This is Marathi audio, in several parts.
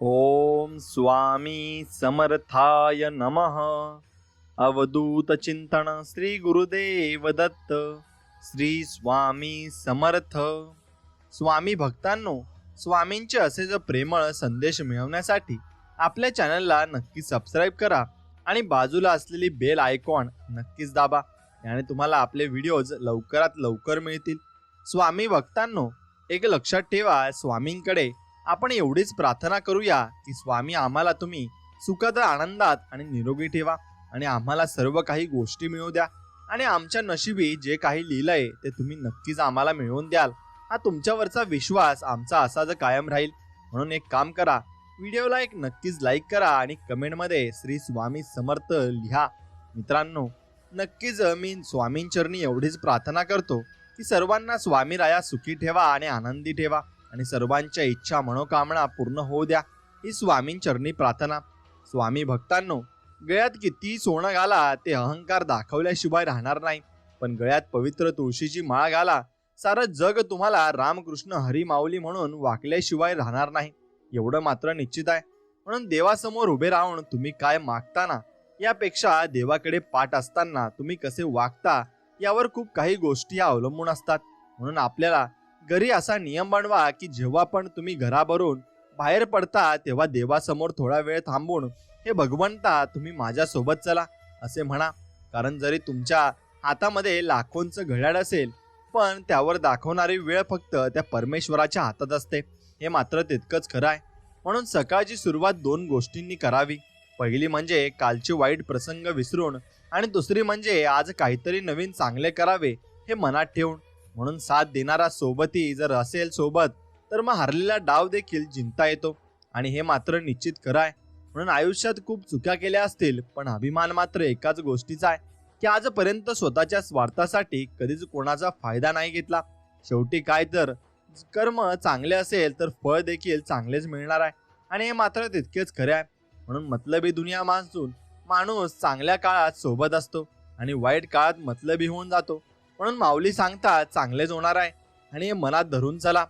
ओम स्वामी समर्थाय नमः। अवधूत चिंतन श्री गुरुदेव दत्त। श्री स्वामी समर्थ। स्वामी भक्तांनो, स्वामींचे असे जो प्रेमळ संदेश मिळवण्यासाठी आपल्या चॅनलला नक्की सबस्क्राईब करा आणि बाजूला असलेली बेल आयकॉन नक्कीच दाबा। याने तुम्हाला आपले व्हिडिओज लवकरात लवकर मिळतील। स्वामी भक्तांनो, एक लक्षात ठेवा, स्वामींकडे आपण एवढीच प्रार्थना करूया की स्वामी आम्हाला तुम्ही सुखात, आनंदात आणि निरोगी ठेवा आणि आम्हाला सर्व काही गोष्टी मिळवू द्या आणि आमच्या नशिबी जे काही लिहिलंय ते तुम्ही नक्कीच आम्हाला मिळवून द्याल। हा तुमच्यावरचा विश्वास आमचा असाच कायम राहील। म्हणून एक काम करा, व्हिडिओला एक नक्कीच लाईक करा आणि कमेंटमध्ये श्री स्वामी समर्थ लिहा। मित्रांनो, नक्कीच मी स्वामींचरणी एवढीच प्रार्थना करतो की सर्वांना स्वामी राया सुखी ठेवा आणि आनंदी ठेवा आणि सर्वांच्या इच्छा मनोकामना पूर्ण होऊ द्या, ही स्वामींचरणी प्रार्थना। स्वामी भक्तांनो, गळ्यात किती सोनं घाला ते अहंकार दाखवल्याशिवाय राहणार नाही, पण गळ्यात पवित्र तुळशीची माळ घाला, सारं जग तुम्हाला रामकृष्ण हरी माऊली म्हणून वाकल्याशिवाय राहणार नाही, एवढं मात्र निश्चित आहे। म्हणून देवासमोर उभे राहून तुम्ही काय मागताना यापेक्षा देवाकडे पाठ असताना तुम्ही कसे वागता यावर खूप काही गोष्टी अवलंबून असतात। म्हणून आपल्याला घरी असा नियम बनवा की जेव्हा पण तुम्ही घराभरून बाहेर पडता तेव्हा देवासमोर थोडा वेळ थांबून हे भगवंता तुम्ही माझ्या सोबत चला असे म्हणा। कारण जरी तुमच्या हातामध्ये लाखोंचं घड्याळ असेल, पण त्यावर दाखवणारी वेळ फक्त त्या परमेश्वराच्या हातात असते, हे मात्र तितकंच खरं आहे। म्हणून सकाळची सुरुवात दोन गोष्टींनी करावी। पहिली म्हणजे कालचे वाईट प्रसंग विसरून आणि दुसरी म्हणजे आज काहीतरी नवीन चांगले करावे हे मनात ठेवून। म्हणून साथ देणारा सोबती जर असेल सोबत तर मग हरलेला डाव देखील जिंकता येतो आणि हे मात्र निश्चित खरं आहे। म्हणून आयुष्यात खूप चुका केल्या असतील, पण अभिमान मात्र एकाच गोष्टीचा आहे की आजपर्यंत स्वतःच्या स्वार्थासाठी कधीच कोणाचा फायदा नाही घेतला। शेवटी काय, तर कर्म चांगले असेल तर फळ देखील चांगलेच मिळणार आहे आणि हे मात्र तितकेच खरे आहे। म्हणून मतलबी दुनिया माणसून माणूस चांगल्या काळात सोबत असतो आणि वाईट काळात मतलबी होऊन जातो। म्हणून माऊली सांगतात चांगलेच होणार आहे आणि हे मनात धरून चला,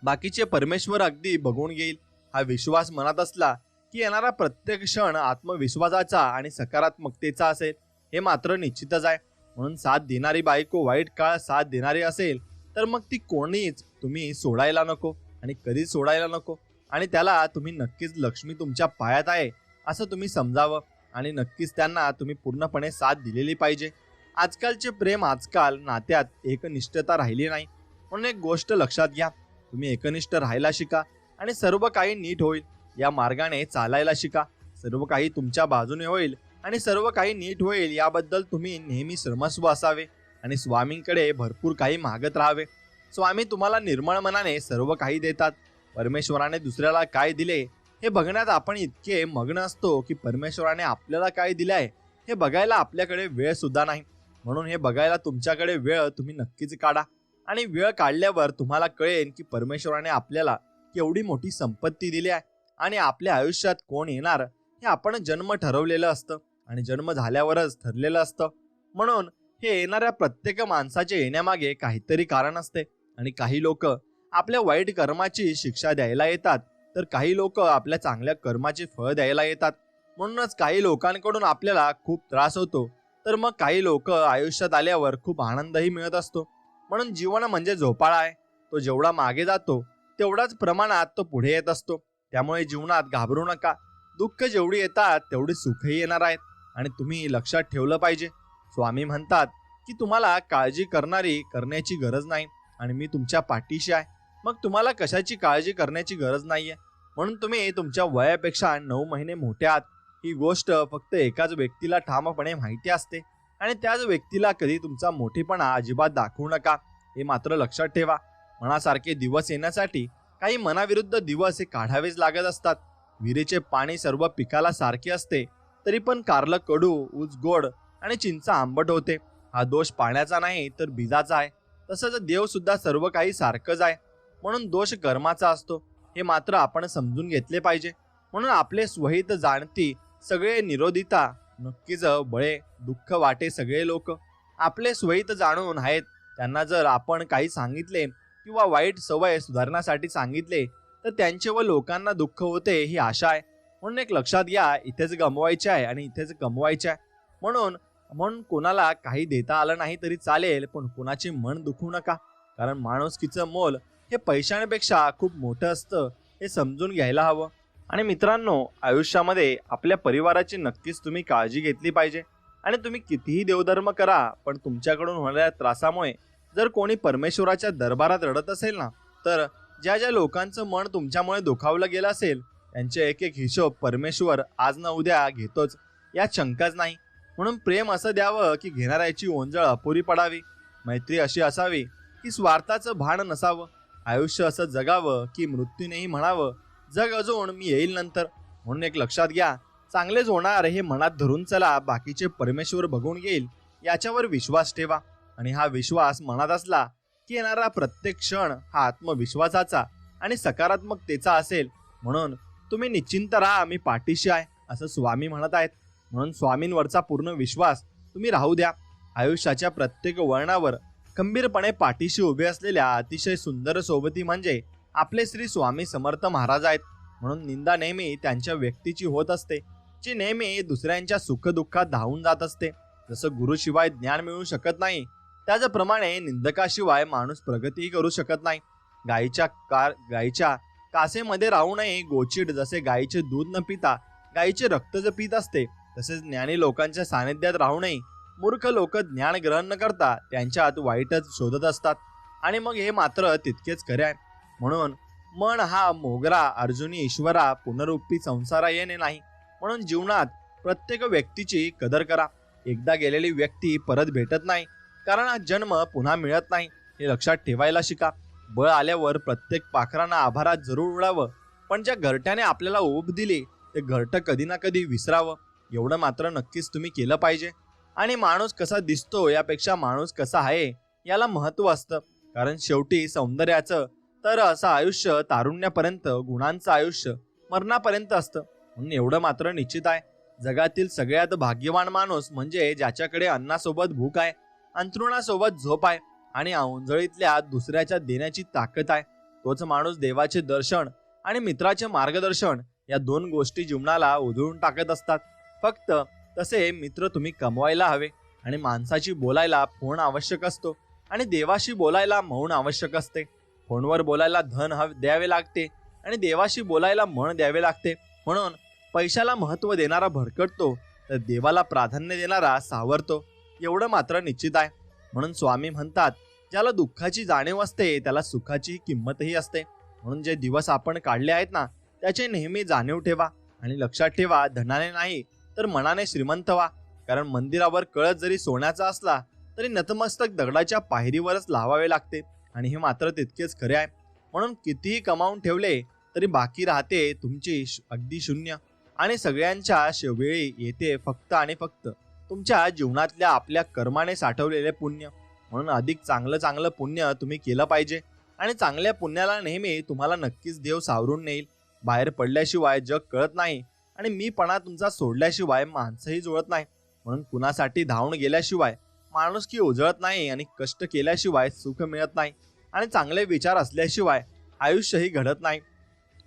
बाकीचे परमेश्वर अगदी बघून घेईल। हा विश्वास मनात असला की येणारा प्रत्येक क्षण आत्मविश्वासाचा आणि सकारात्मकतेचा असेल, हे मात्र निश्चितच आहे। म्हणून साथ देणारी बायको वाईट काळ साथ देणारी असेल तर मग ती कोणीच तुम्ही सोडायला नको आणि कधीच सोडायला नको आणि त्याला तुम्ही नक्कीच लक्ष्मी तुमच्या पायात आहे असं तुम्ही समजावं आणि नक्कीच त्यांना तुम्ही पूर्णपणे साथ दिलेली पाहिजे। आजकालचे प्रेम, आजकाल नात्यात एकनिष्ठता राहिली नाही। म्हणून एक गोष्ट लक्षात घ्या, तुम्ही एकनिष्ठ राहायला शिका आणि सर्व काही नीट होईल। या मार्गाने चालायला शिका, सर्व काही तुमच्या बाजूने होईल आणि सर्व काही नीट होईल। याबद्दल तुम्ही नेहमी श्रमस्व असावे आणि स्वामींकडे भरपूर काही मागत राहावे। स्वामी तुम्हाला निर्मळ मनाने सर्व काही देतात। परमेश्वराने दुसऱ्याला काय दिले हे बघण्यात आपण इतके मग्न असतो की परमेश्वराने आपल्याला काय दिले आहे हे बघायला आपल्याकडे वेळ सुद्धा नाही। म्हणून हे बघायला तुमच्याकडे वेळ तुम्ही नक्कीच काढा आणि वेळ काढल्यावर तुम्हाला कळेल की परमेश्वराने आपल्याला केवढी मोठी संपत्ती दिली आहे आणि आपल्या आयुष्यात कोण येणार हे आपण जन्म ठरवलेलं असतं आणि जन्म झाल्यावरच ठरलेलं असतं। म्हणून हे येणाऱ्या प्रत्येक माणसाचे येण्यामागे काहीतरी कारण असते आणि काही लोक आपल्या वाईट कर्माची शिक्षा द्यायला येतात तर काही लोक आपल्या चांगल्या कर्माचे फळ द्यायला येतात। म्हणूनच काही लोकांकडून आपल्याला खूप त्रास होतो तर मग काही लोक आयुष्यात आल्यावर खूप आनंदही मिळत असतो। म्हणून जीवन म्हणजे झोपाळा आहे, तो जेवढा मागे जातो तेवढाच प्रमाणात तो पुढे येत असतो। त्यामुळे जीवनात घाबरू नका, दुःख जेवढी येतात तेवढी सुखही येणार आहेत आणि तुम्ही लक्षात ठेवलं पाहिजे, स्वामी म्हणतात की तुम्हाला काळजी करण्याची गरज नाही आणि मी तुमच्या पाठीशी आहे। मग तुम्हाला कशाची काळजी करण्याची गरज नाहीये। म्हणून तुम्ही तुमच्या वयापेक्षा 9 महिने मोठे आहात, ही गोष्ट फक्त एकाच व्यक्तीला ठामपणे माहिती असते आणि त्याच व्यक्तीला कधी तुमचा मोठेपणा अजिबात दाखवू नका, हे मात्र लक्षात ठेवा। मनासारखे दिवस येण्यासाठी काही मनाविरुद्ध दिवस हे काढावेच लागत असतात। विहिरीचे पाणी सर्व पिकाला सारखे असते तरी पण कारलं कडू, ऊस गोड आणि चिंच आंबट होते। हा दोष पाण्याचा नाही तर बीजाचा आहे। तसंच देव सुद्धा सर्व काही सारखंच आहे, म्हणून दोष कर्माचा असतो, हे मात्र आपण समजून घेतले पाहिजे। म्हणून आपले स्वहित जाणती सगळे निरोधिता नक्कीच बळे दुःख वाटे सगळे लोक आपले स्वहित जाणून आहेत। त्यांना जर आपण काही सांगितले किंवा वाईट सवय सुधारण्यासाठी सांगितले तर त्यांचे व लोकांना दुःख होते ही आशा आहे. म्हणून एक लक्षात घ्या, इथेच गमवायचे आहे आणि इथेच कमवायचे आहे. म्हणून म्हणून कोणाला काही देता आलं नाही तरी चालेल, पण कोणाचे मन दुखवू नका. कारण माणुसकीचं मोल हे पैशांपेक्षा खूप मोठं असतं, हे समजून घ्यायला हवं. आणि मित्रांनो, आयुष्यामध्ये आपल्या परिवाराची नक्कीच तुम्ही काळजी घेतली पाहिजे. आणि तुम्ही कितीही देवधर्म करा, पण तुमच्याकडून होणाऱ्या त्रासामुळे जर कोणी परमेश्वराच्या दरबारात रडत असेल ना, तर ज्या ज्या लोकांचं मन तुमच्यामुळे दुखावलं गेलं असेल, त्यांचे एक एक हिशोब परमेश्वर आज ना उद्या घेतोच, यात शंकाच नाही. म्हणून प्रेम असं द्यावं की घेणाऱ्याची ओंजळ अपुरी पडावी. मैत्री अशी असावी की स्वार्थाचं भान नसावं. आयुष्य असं जगावं की मृत्यूनेही म्हणावं, जग अजून मी येईल नंतर. म्हणून एक लक्षात घ्या, चांगलेच होणार हे मनात धरून चला, बाकीचे परमेश्वर बघून घेईल याच्यावर विश्वास ठेवा. आणि हा विश्वास मनात असला की येणारा प्रत्येक क्षण हा आत्मविश्वासाचा आणि सकारात्मकतेचा असेल. म्हणून तुम्ही निश्चिंत राहा, मी पाठीशी आहे असं स्वामी म्हणत आहेत. म्हणून स्वामींवरचा पूर्ण विश्वास तुम्ही राहू द्या. आयुष्याच्या प्रत्येक वळणावर खंबीरपणे पाठीशी उभे असलेल्या अतिशय सुंदर सोबती म्हणजे आपले श्री स्वामी समर्थ महाराज आहेत. म्हणून निंदा नेहमी त्यांच्या व्यक्तीची होत असते, जी नेहमी दुसऱ्यांच्या सुखदुःखात धावून जात असते. जसं गुरुशिवाय ज्ञान मिळू शकत नाही, त्याचप्रमाणे निंदकाशिवाय माणूस प्रगतीही करू शकत नाही. गायीच्या कासेमध्ये राहू नये गोचिड, जसे गायीचे दूध न पिता गायीचे रक्त जे पित असते, तसेच ज्ञानी लोकांच्या सानिध्यात राहू नये. मूर्ख लोक ज्ञान ग्रहण न करता त्यांच्यात वाईटच शोधत असतात, आणि मग हे मात्र तितकेच खरे आहे. म्हणून मन हा मोगरा अर्जुनी ईश्वरा पुनरुक्ती संसारा येणे नाही. म्हणून जीवनात प्रत्येक व्यक्तीची कदर करा. एकदा गेलेली व्यक्ती परत भेटत नाही, कारण हा जन्म पुन्हा मिळत नाही, हे लक्षात ठेवायला शिका. बळ आल्यावर प्रत्येक पाखरांना आभारात जरूर उडावं, पण ज्या घरट्याने आपल्याला ऊब दिली ते घरटं कधी ना कधी विसरावं, एवढं मात्र नक्कीच तुम्ही केलं पाहिजे. आणि माणूस कसा दिसतो यापेक्षा माणूस कसा आहे याला महत्त्व असतं. कारण शेवटी सौंदर्याचं तर असं आयुष्य तारुण्यापर्यंत, गुणांचं आयुष्य मरणापर्यंत असतं. म्हणून एवढं मात्र निश्चित आहे, जगातील सगळ्यात भाग्यवान माणूस म्हणजे ज्याच्याकडे अन्नासोबत भूक आहे, अंथरुणासोबत झोप आहे आणि ओंजळीतल्या दुसऱ्याच्या देण्याची ताकद आहे. तोच माणूस देवाचे दर्शन आणि मित्राचे मार्गदर्शन या दोन गोष्टी जीवनाला उधळून टाकत असतात. फक्त तसे मित्र तुम्ही कमवायला हवे. आणि माणसाशी बोलायला फोन आवश्यक असतो आणि देवाशी बोलायला मौन आवश्यक असते. फोनवर बोलायला धन द्यावे लागते आणि देवाशी बोलायला मन द्यावे लागते. म्हणून पैशाला महत्त्व देणारा भरकटतो, तर देवाला प्राधान्य देणारा सावरतो, एवढं मात्र निश्चित आहे. म्हणून स्वामी म्हणतात, ज्याला दुःखाची जाणीव असते त्याला सुखाची किंमतही असते. म्हणून जे दिवस आपण काढले आहेत ना, त्याचे नेहमी जाणीव ठेवा. आणि लक्षात ठेवा, धनाने नाही तर मनाने श्रीमंत व्हा. कारण मंदिरावर कळस जरी सोन्याचा असला तरी नतमस्तक दगडाच्या पायरीवरच लावावे लागते, आणि हे मात्र तितकेच खरे आहे. म्हणून कितीही कमावून ठेवले तरी बाकी राहते तुमची अगदी शून्य. आणि सगळ्यांच्या वेळी येते फक्त आणि फक्त तुमच्या जीवनातल्या आपल्या कर्माने साठवलेले पुण्य. म्हणून अधिक चांगलं पुण्य तुम्ही केलं पाहिजे, आणि चांगल्या पुण्याला नेहमी तुम्हाला नक्कीच देव सावरून नेईल. बाहेर पडल्याशिवाय जग कळत नाही, आणि मीपणा तुमचा सोडल्याशिवाय माणसंही जुळत नाही. म्हणून कुणासाठी धावून गेल्याशिवाय माणुसकी उजळत नाही, आणि कष्ट केल्याशिवाय सुख मिळत नाही, आणि चांगले विचार असल्याशिवाय आयुष्यही घडत नाही.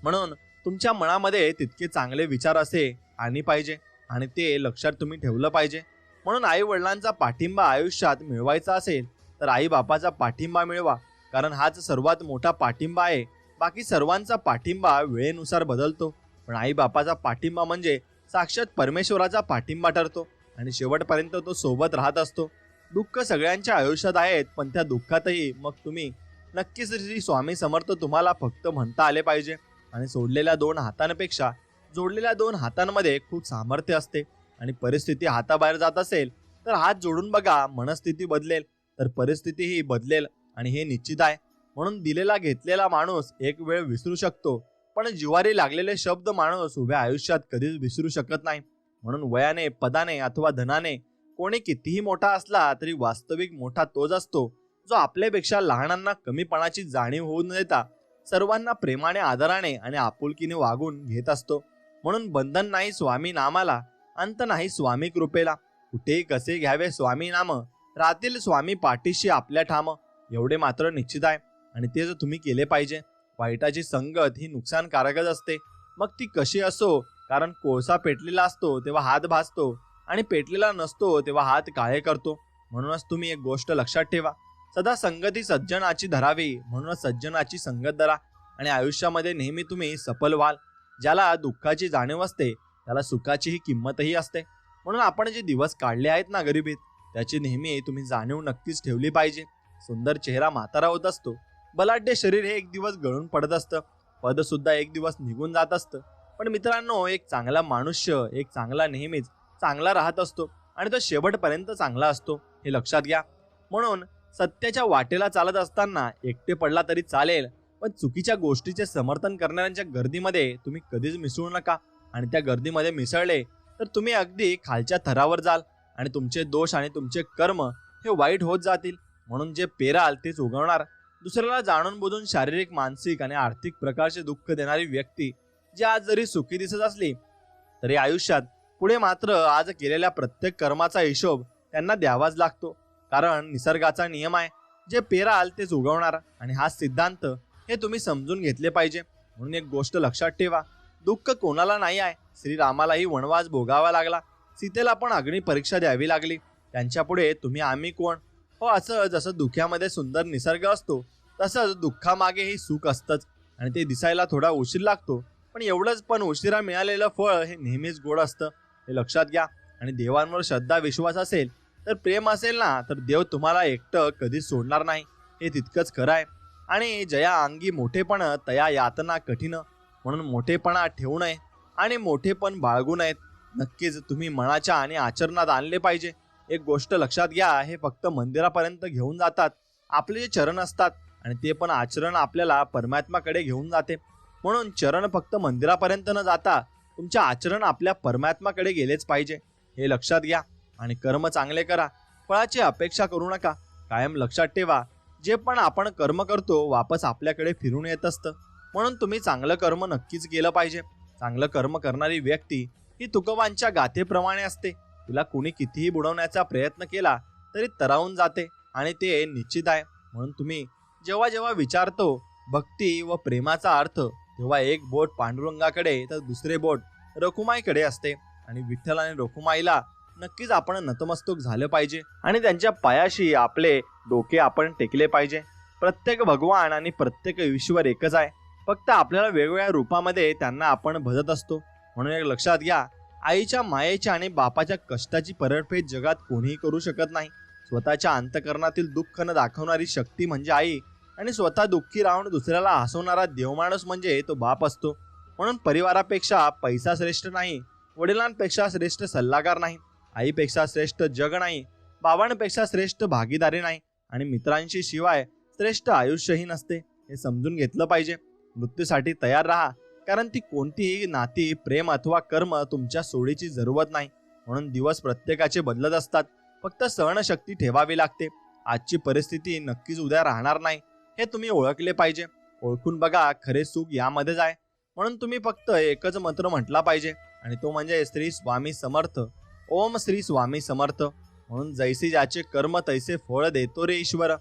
म्हणून तुमच्या मनामध्ये तितके चांगले विचार असे आणि पाहिजे, आणि ते लक्षात तुम्ही ठेवलं पाहिजे. म्हणून आई वडिलांचा पाठिंबा आयुष्यात मिळवायचा असेल तर आई बापाचा पाठिंबा मिळवा, कारण हाच सर्वात मोठा पाठिंबा आहे. बाकी सर्वांचा पाठिंबा वेळेनुसार बदलतो, पण आई बापाचा पाठिंबा म्हणजे साक्षात परमेश्वराचा पाठिंबा ठरतो, आणि शेवटपर्यंत तो सोबत राहत असतो. दुःख सगळ्यांच्या आयुष्यात आहेत, पण त्या दुःखातही मग तुम्ही नक्कीच श्री स्वामी समर्थ तुम्हाला फक्त म्हणता आले पाहिजे. आणि सोडलेल्या दोन हातांपेक्षा जोडलेल्या दोन हातांमध्ये खूप सामर्थ्य असते. आणि परिस्थिती हाताबाहेर जात असेल तर हात जोडून बघा, मनस्थिती बदलेल तर परिस्थितीही बदलेल, आणि हे निश्चित आहे. म्हणून दिलेला घेतलेला माणूस एक वेळ विसरू शकतो, पण जिवारी लागलेले शब्द माणूस उभ्या आयुष्यात कधीच विसरू शकत नाही. म्हणून वयाने, पदाने अथवा धनाने कोणी कितीही मोठा असला तरी वास्तविक मोठा तोच असतो, जो आपल्यापेक्षा लहानांना कमीपणाची जाणीव होऊ न देता सर्वांना प्रेमाने, आदराने आणि आपुलकीने वागून घेत असतो. म्हणून बंधन नाही स्वामी नामाला, अंत नाही स्वामी कृपेला. कुठेही कसे घ्यावे स्वामी नाम, राहतील स्वामी पाठीशी आपल्या ठाम. एवढे मात्र निश्चित आहे, आणि ते जर तुम्ही केले पाहिजे. वाईटाची संगत ही नुकसानकारकच असते, मग ती कशी असो. कारण कोळसा पेटलेला असतो तेव्हा हात भाजतो आणि पेटलेला नसतो तेव्हा हात काळे करतो. म्हणूनच तुम्ही एक गोष्ट लक्षात ठेवा, सदा संगती सज्जनाची धरावी. म्हणूनच सज्जनाची संगत धरा आणि आयुष्यामध्ये नेहमी तुम्ही सफल व्हाल. ज्याला दुःखाची जाणीव असते त्याला सुखाचीही किंमतही असते. म्हणून आपण जे दिवस काढले आहेत ना गरिबीत, त्याची नेहमी तुम्ही जाणीव नक्कीच ठेवली पाहिजे. सुंदर चेहरा म्हातारा होत असतो, बलाढ्य शरीर हे एक दिवस गळून पडत असतं, पद सुद्धा एक दिवस निघून जात असतं. पण मित्रांनो, एक चांगला मनुष्य, एक चांगला नेहमीच चांगला राहत असतो आणि तो शेवटपर्यंत चांगला असतो, हे लक्षात घ्या. म्हणून सत्याच्या वाटेला चालत असताना एकटे पडला तरी चालेल, पण चुकीच्या गोष्टीचे समर्थन करणाऱ्यांच्या गर्दीमध्ये तुम्ही कधीच मिसळू नका. आणि त्या गर्दीमध्ये मिसळले तर तुम्ही अगदी खालच्या थरावर जाल आणि तुमचे दोष आणि तुमचे कर्म हे वाईट होत जातील. म्हणून जे पेराल तेच उगवणार. दुसऱ्याला जाणून बुजून शारीरिक, मानसिक आणि आर्थिक प्रकारचे दुःख देणारी व्यक्ती जी आज जरी सुखी दिसत असली तरी आयुष्यात पुढे मात्र आज केलेल्या प्रत्येक कर्माचा हिशोब त्यांना द्यावाच लागतो. कारण निसर्गाचा नियम आहे, जे पेराल तेच उगवणार. आणि हा सिद्धांत हे तुम्ही समजून घेतले पाहिजे. म्हणून एक गोष्ट लक्षात ठेवा, दुःख कोणाला नाही आहे. श्रीरामालाही वनवास भोगावा लागला, सीतेला पण अग्नी परीक्षा द्यावी लागली. त्यांच्या पुढे तुम्ही आम्ही कोण हो. असं जसं दुःखामध्ये सुंदर निसर्ग असतो तसंच दुःखामागेही सुख असतंच आणि ते दिसायला थोडा उशीर लागतो, पण एवढंच, पण उशिरा मिळालेलं फळ हे नेहमीच गोड असतं, हे लक्षात घ्या. आणि देवांवर श्रद्धा विश्वास असेल तर, प्रेम असेल ना, तर देव तुम्हाला एकटं कधीच सोडणार नाही, हे तितकंच खरं आहे. आणि जया अंगी मोठेपण तया यातना कठीण. म्हणून मोठेपणा ठेवू नये आणि मोठेपण बाळगू नयेत. नक्कीच तुम्ही मनाच्या आणि आचरणात आणले पाहिजे. एक गोष्ट लक्षात घ्या, हे फक्त मंदिरापर्यंत घेऊन जातात आपले जे चरण असतात, आणि ते पण आचरण आपल्याला परमात्माकडे घेऊन जाते. म्हणून चरण फक्त मंदिरापर्यंत न जाता तुमचे आचरण आपल्या परमात्माकडे गेलेच पाहिजे, हे लक्षात घ्या. आणि कर्म चांगले करा, फळाची अपेक्षा करू नका. कायम लक्षात ठेवा, जे पण आपण कर्म करतो वापस आपल्याकडे फिरून येत असतं. म्हणून तुम्ही चांगलं कर्म नक्कीच केलं पाहिजे. चांगलं कर्म करणारी व्यक्ती ही तुकोबांच्या गाथेप्रमाणे असते. तिला कुणी कितीही बुडवण्याचा प्रयत्न केला तरी तरावून जाते आणि ते निश्चित आहे. म्हणून तुम्ही जेव्हा जेव्हा विचारतो भक्ती व प्रेमाचा अर्थ, तेव्हा एक बोट पांडुरंगाकडे तर दुसरे बोट रखुमाईकडे असते. आणि विठ्ठल आणि रखुमाईला नक्कीच आपण नतमस्तक झालं पाहिजे आणि त्यांच्या पायाशी आपले डोके आपण टेकले पाहिजे. प्रत्येक भगवान आणि प्रत्येक ईश्वर एकच आहे, फक्त आपल्याला वेगवेगळ्या रूपामध्ये त्यांना आपण भजत असतो. म्हणून एक लक्षात घ्या, आईच्या मायेची आणि बापाच्या कष्टाची परतफेड जगात कोणीही करू शकत नाही. स्वतःच्या अंतकरणातील दुःख न दाखवणारी शक्ती म्हणजे आई, आणि स्वतः दुःखी राहून दुसऱ्याला हसवणारा देवमाणूस म्हणजे तो बाप असतो. म्हणून परिवारापेक्षा पैसा श्रेष्ठ नाही, वडिलांपेक्षा श्रेष्ठ सल्लागार नाही, आईपेक्षा श्रेष्ठ जग नाही, बाबांपेक्षा श्रेष्ठ भागीदारी नाही, आणि मित्रांशी शिवाय श्रेष्ठ आयुष्यही नसते, हे समजून घेतलं पाहिजे. मृत्यूसाठी तयार राहा, कारण ती कोणतीही नाती, प्रेम अथवा कर्म तुमच्या सोडीची जरूरत नाही. म्हणून दिवस प्रत्येकाचे बदलत असतात, फक्त सहनशक्ती ठेवावी लागते. आजची परिस्थिती नक्कीच उद्या राहणार नाही, हे तुम्ही ओळखले पाहिजे. ओळखून बघा, खरे सुख यामध्येच आहे. म्हणून तुम्ही फक्त एकच मंत्र म्हटला पाहिजे, आणि तो म्हणजे श्री स्वामी समर्थ. ओम श्री स्वामी समर्थ. म्हणून जैसे ज्याचे कर्म तैसे फळ देतो रे ईश्वर.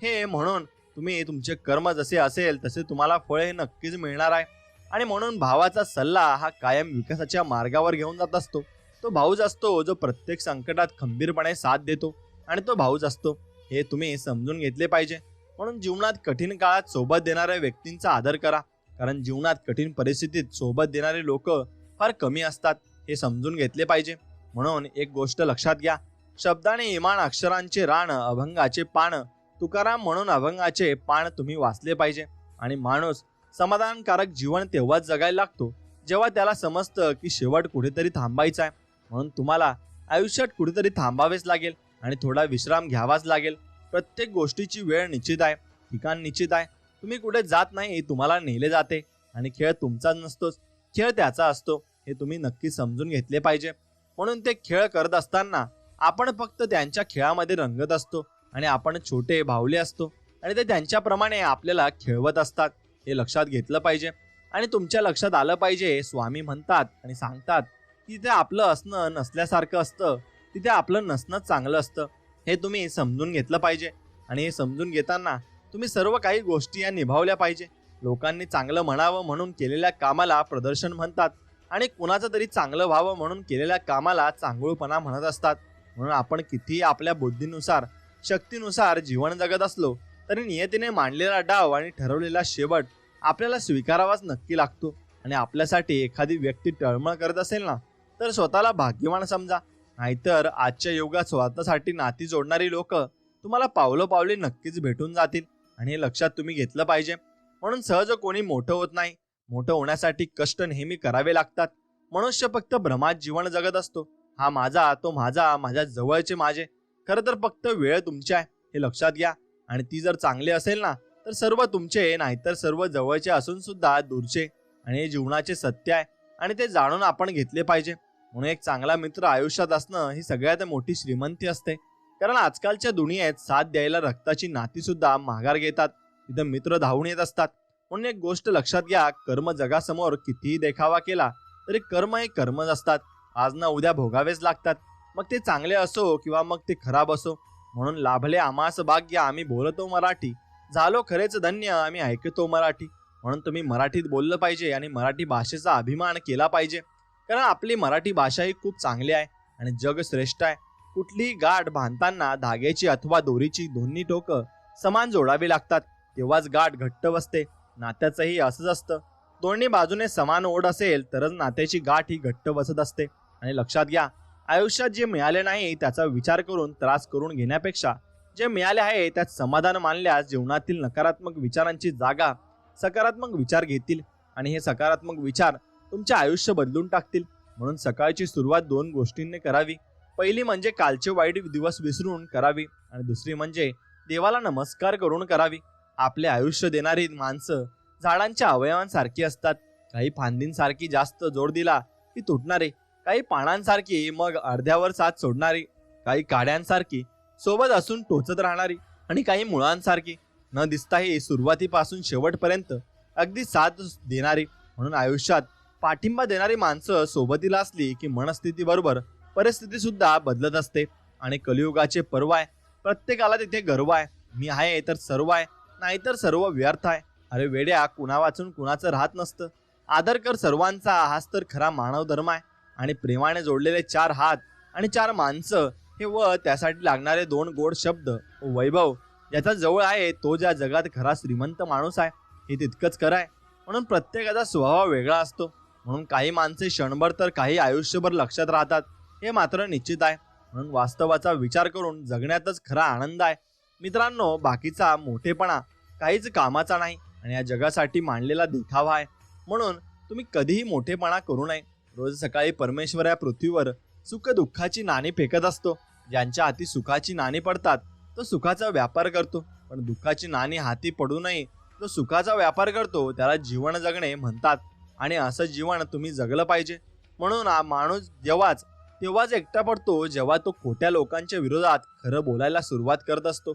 हे म्हणून तुम्ही तुमचे कर्म जसे असेल तसे तुम्हाला फळ हे नक्कीच मिळणार आहे. आणि म्हणून भावाचा सल्ला हा कायम विकासाच्या मार्गावर घेऊन जात असतो. तो भाऊच असतो जो प्रत्येक संकटात खंबीरपणे साथ देतो, आणि तो भाऊच असतो, हे तुम्ही समजून घेतले पाहिजे. म्हणून जीवनात कठीण काळात सोबत देणाऱ्या व्यक्तींचा आदर करा, कारण जीवनात कठीण परिस्थितीत सोबत देणारे लोक फार कमी असतात, हे समजून घेतले पाहिजे. म्हणून एक गोष्ट लक्षात घ्या, शब्दाने इमान, अक्षरांचे राण, अभंगाचे पान. तुकाराम म्हणून अभंगाचे पान तुम्ही वाचले पाहिजे. आणि माणूस समाधानकारक जीवन तेव्हाच जगायला लागतो जेव्हा त्याला समजतं की शेवट कुठेतरी थांबायचा आहे. म्हणून तुम्हाला आयुष्यात कुठेतरी थांबावेच लागेल आणि थोडा विश्राम घ्यावाच लागेल. प्रत्येक गोष्टीची वेळ निश्चित आहे, ठिकाण निश्चित आहे. तुम्ही कुठे जात नाही, तुम्हाला नेले जाते. आणि खेळ तुमचाच नसतोच, खेळ त्याचा असतो, हे तुम्ही नक्की समजून घेतले पाहिजे. म्हणून ते खेळ करत असताना आपण फक्त त्यांच्या खेळामध्ये रंगत असतो, आणि आपण छोटे भावले असतो, आणि ते त्यांच्याप्रमाणे आपल्याला खेळवत असतात, हे लक्षात घेतलं पाहिजे. आणि तुमच्या लक्षात आलं पाहिजे, स्वामी म्हणतात आणि सांगतात की तिथे आपलं असणं नसल्यासारखं असतं, तिथे आपलं नसणंच चांगलं असतं, हे तुम्ही समजून घेतलं पाहिजे. आणि हे समजून घेताना तुम्ही सर्व काही गोष्टी या निभावल्या पाहिजे. लोकांनी चांगलं म्हणावं म्हणून केलेल्या कामाला प्रदर्शन म्हणतात आणि कुणाचं तरी चांगलं व्हावं म्हणून केलेल्या कामाला चांगुलपणा म्हणत असतात. म्हणून आपण कितीही आपल्या बुद्धीनुसार शक्तीनुसार जीवन जगत असलो तरी नियतीने मांडलेला डाव आणि ठरवलेला शेवट आपल्याला स्वीकारावाच नक्की लागतो. आणि आपल्यासाठी एखादी व्यक्ती टळमळ करत असेल ना तर स्वतःला भाग्यवान समजा. नाहीतर आजच्या युगात स्वतःसाठी नाती जोडणारी लोक तुम्हाला पावलोपावली नक्कीच भेटून जातील आणि हे लक्षात तुम्ही घेतलं पाहिजे. म्हणून सहज कोणी मोठं होत नाही. मोठं होण्यासाठी कष्ट नेहमी करावे लागतात. मनुष्य फक्त भ्रमात जीवन जगत असतो. हा माझा, तो माझा, माझ्या जवळचे माझे. खरं तर फक्त वेळ तुमची आहे हे लक्षात घ्या. आणि ती जर चांगली असेल ना तर सर्व तुमचे, नाहीतर सर्व जवळचे असून सुद्धा दूरचे. आणि हे जीवनाचे सत्य आहे आणि ते जाणून आपण घेतले पाहिजे. म्हणून एक चांगला मित्र आयुष्यात असणं ही सगळ्यात मोठी श्रीमंती असते. कारण आजकालच्या दुनियेत साथ द्यायला रक्ताची नाती सुद्धा माघार घेतात. तिथं मित्र धावून येत असतात. म्हणून एक गोष्ट लक्षात घ्या, कर्म जगासमोर कितीही देखावा केला तरी कर्म हे कर्मच असतात. आज ना उद्या भोगावेच लागतात. मग ते चांगले असो किंवा मग ते खराब असो. म्हणून लाभले आम्हास भाग्य, आम्ही बोलतो मराठी. झालो खरेच धन्य, आम्ही ऐकतो मराठी. म्हणून तुम्ही मराठीत बोललं पाहिजे आणि मराठी भाषेचा अभिमान केला पाहिजे. कारण आपली मराठी भाषा ही खूप चांगली आहे आणि जग श्रेष्ठ आहे. कुठलीही गाठ बांधताना धाग्याची अथवा दोरीची दोन्ही टोकं समान जोडावी लागतात, तेव्हाच गाठ घट्ट बसते. नात्याचंही असंच असतं. दोन्ही बाजूने समान ओढ असेल तरच नात्याची गाठ ही घट्ट बसत असते. आणि लक्षात घ्या, आयुष्यात जे मिळाले नाही त्याचा विचार करून त्रास करून घेण्यापेक्षा जे मिळाले आहे त्यात समाधान मानल्यास जीवनातील नकारात्मक विचारांची जागा सकारात्मक विचार घेतील आणि हे सकारात्मक विचार तुमचे आयुष्य बदलून टाकतील. म्हणून सकाळची सुरुवात 2 गोष्टींनी करावी. पहिली म्हणजे कालचे वाईट दिवस विसरून करावी आणि दुसरी म्हणजे देवाला नमस्कार करून करावी. आपले आयुष्य देणारी माणसं झाडांच्या अवयवांसारखी असतात. काही फांदींसारखी जास्त जोर दिला की तुटणारे, काही पानांसारखी मग अर्ध्यावर साथ सोडणारी, काही काड्यांसारखी सोबत असून टोचत राहणारी आणि काही मुळांसारखी न दिसताही सुरुवातीपासून शेवटपर्यंत अगदी साथ देणारी. म्हणून आयुष्यात पाठिंबा देणारी माणसं सोबतीला असली की मनस्थिती बरोबर परिस्थिती सुद्धा बदलत असते. आणि कलियुगाचे पर्व आहे. प्रत्येकाला तिथे गर्व आहे. मी आहे तर सर्व आहे, नाहीतर सर्व व्यर्थ आहे. अरे वेड्या, कुणा वाचून कुणाचं राहत नसतं. आदर कर सर्वांचा, हाच तर खरा मानव धर्म आहे. आणि प्रेमाने जोडलेले 4 हात आणि 4 माणसं हे व त्यासाठी लागणारे 2 गोड शब्द व वैभव ज्याचा जवळ आहे तो ज्या जगात खरा श्रीमंत माणूस आहे हे तितकंच खरं आहे. म्हणून प्रत्येकाचा स्वभाव वेगळा असतो. म्हणून काही माणसे क्षणभर तर काही आयुष्यभर लक्षात राहतात हे मात्र निश्चित आहे. म्हणून वास्तवाचा विचार करून जगण्यातच खरा आनंद आहे. मित्रांनो, बाकीचा मोठेपणा काहीच कामाचा नाही आणि या जगासाठी मांडलेला देखावा आहे. म्हणून तुम्ही कधीही मोठेपणा करू नये. रोज सकाळी परमेश्वर या पृथ्वीवर सुख दुःखाची नाणी फेकत असतो. ज्यांच्या हाती सुखाची नाणी पडतात तो सुखाचा व्यापार करतो, पण दुःखाची नाणी हाती पडू नये जो सुखाचा व्यापार करतो त्याला जीवन जगणे म्हणतात. आणि असं जीवन तुम्ही जगलं पाहिजे. म्हणून माणूस तेव्हाच एकटा पडतो जेव्हा तो खोट्या लोकांच्या विरोधात खरं बोलायला सुरुवात करत असतो.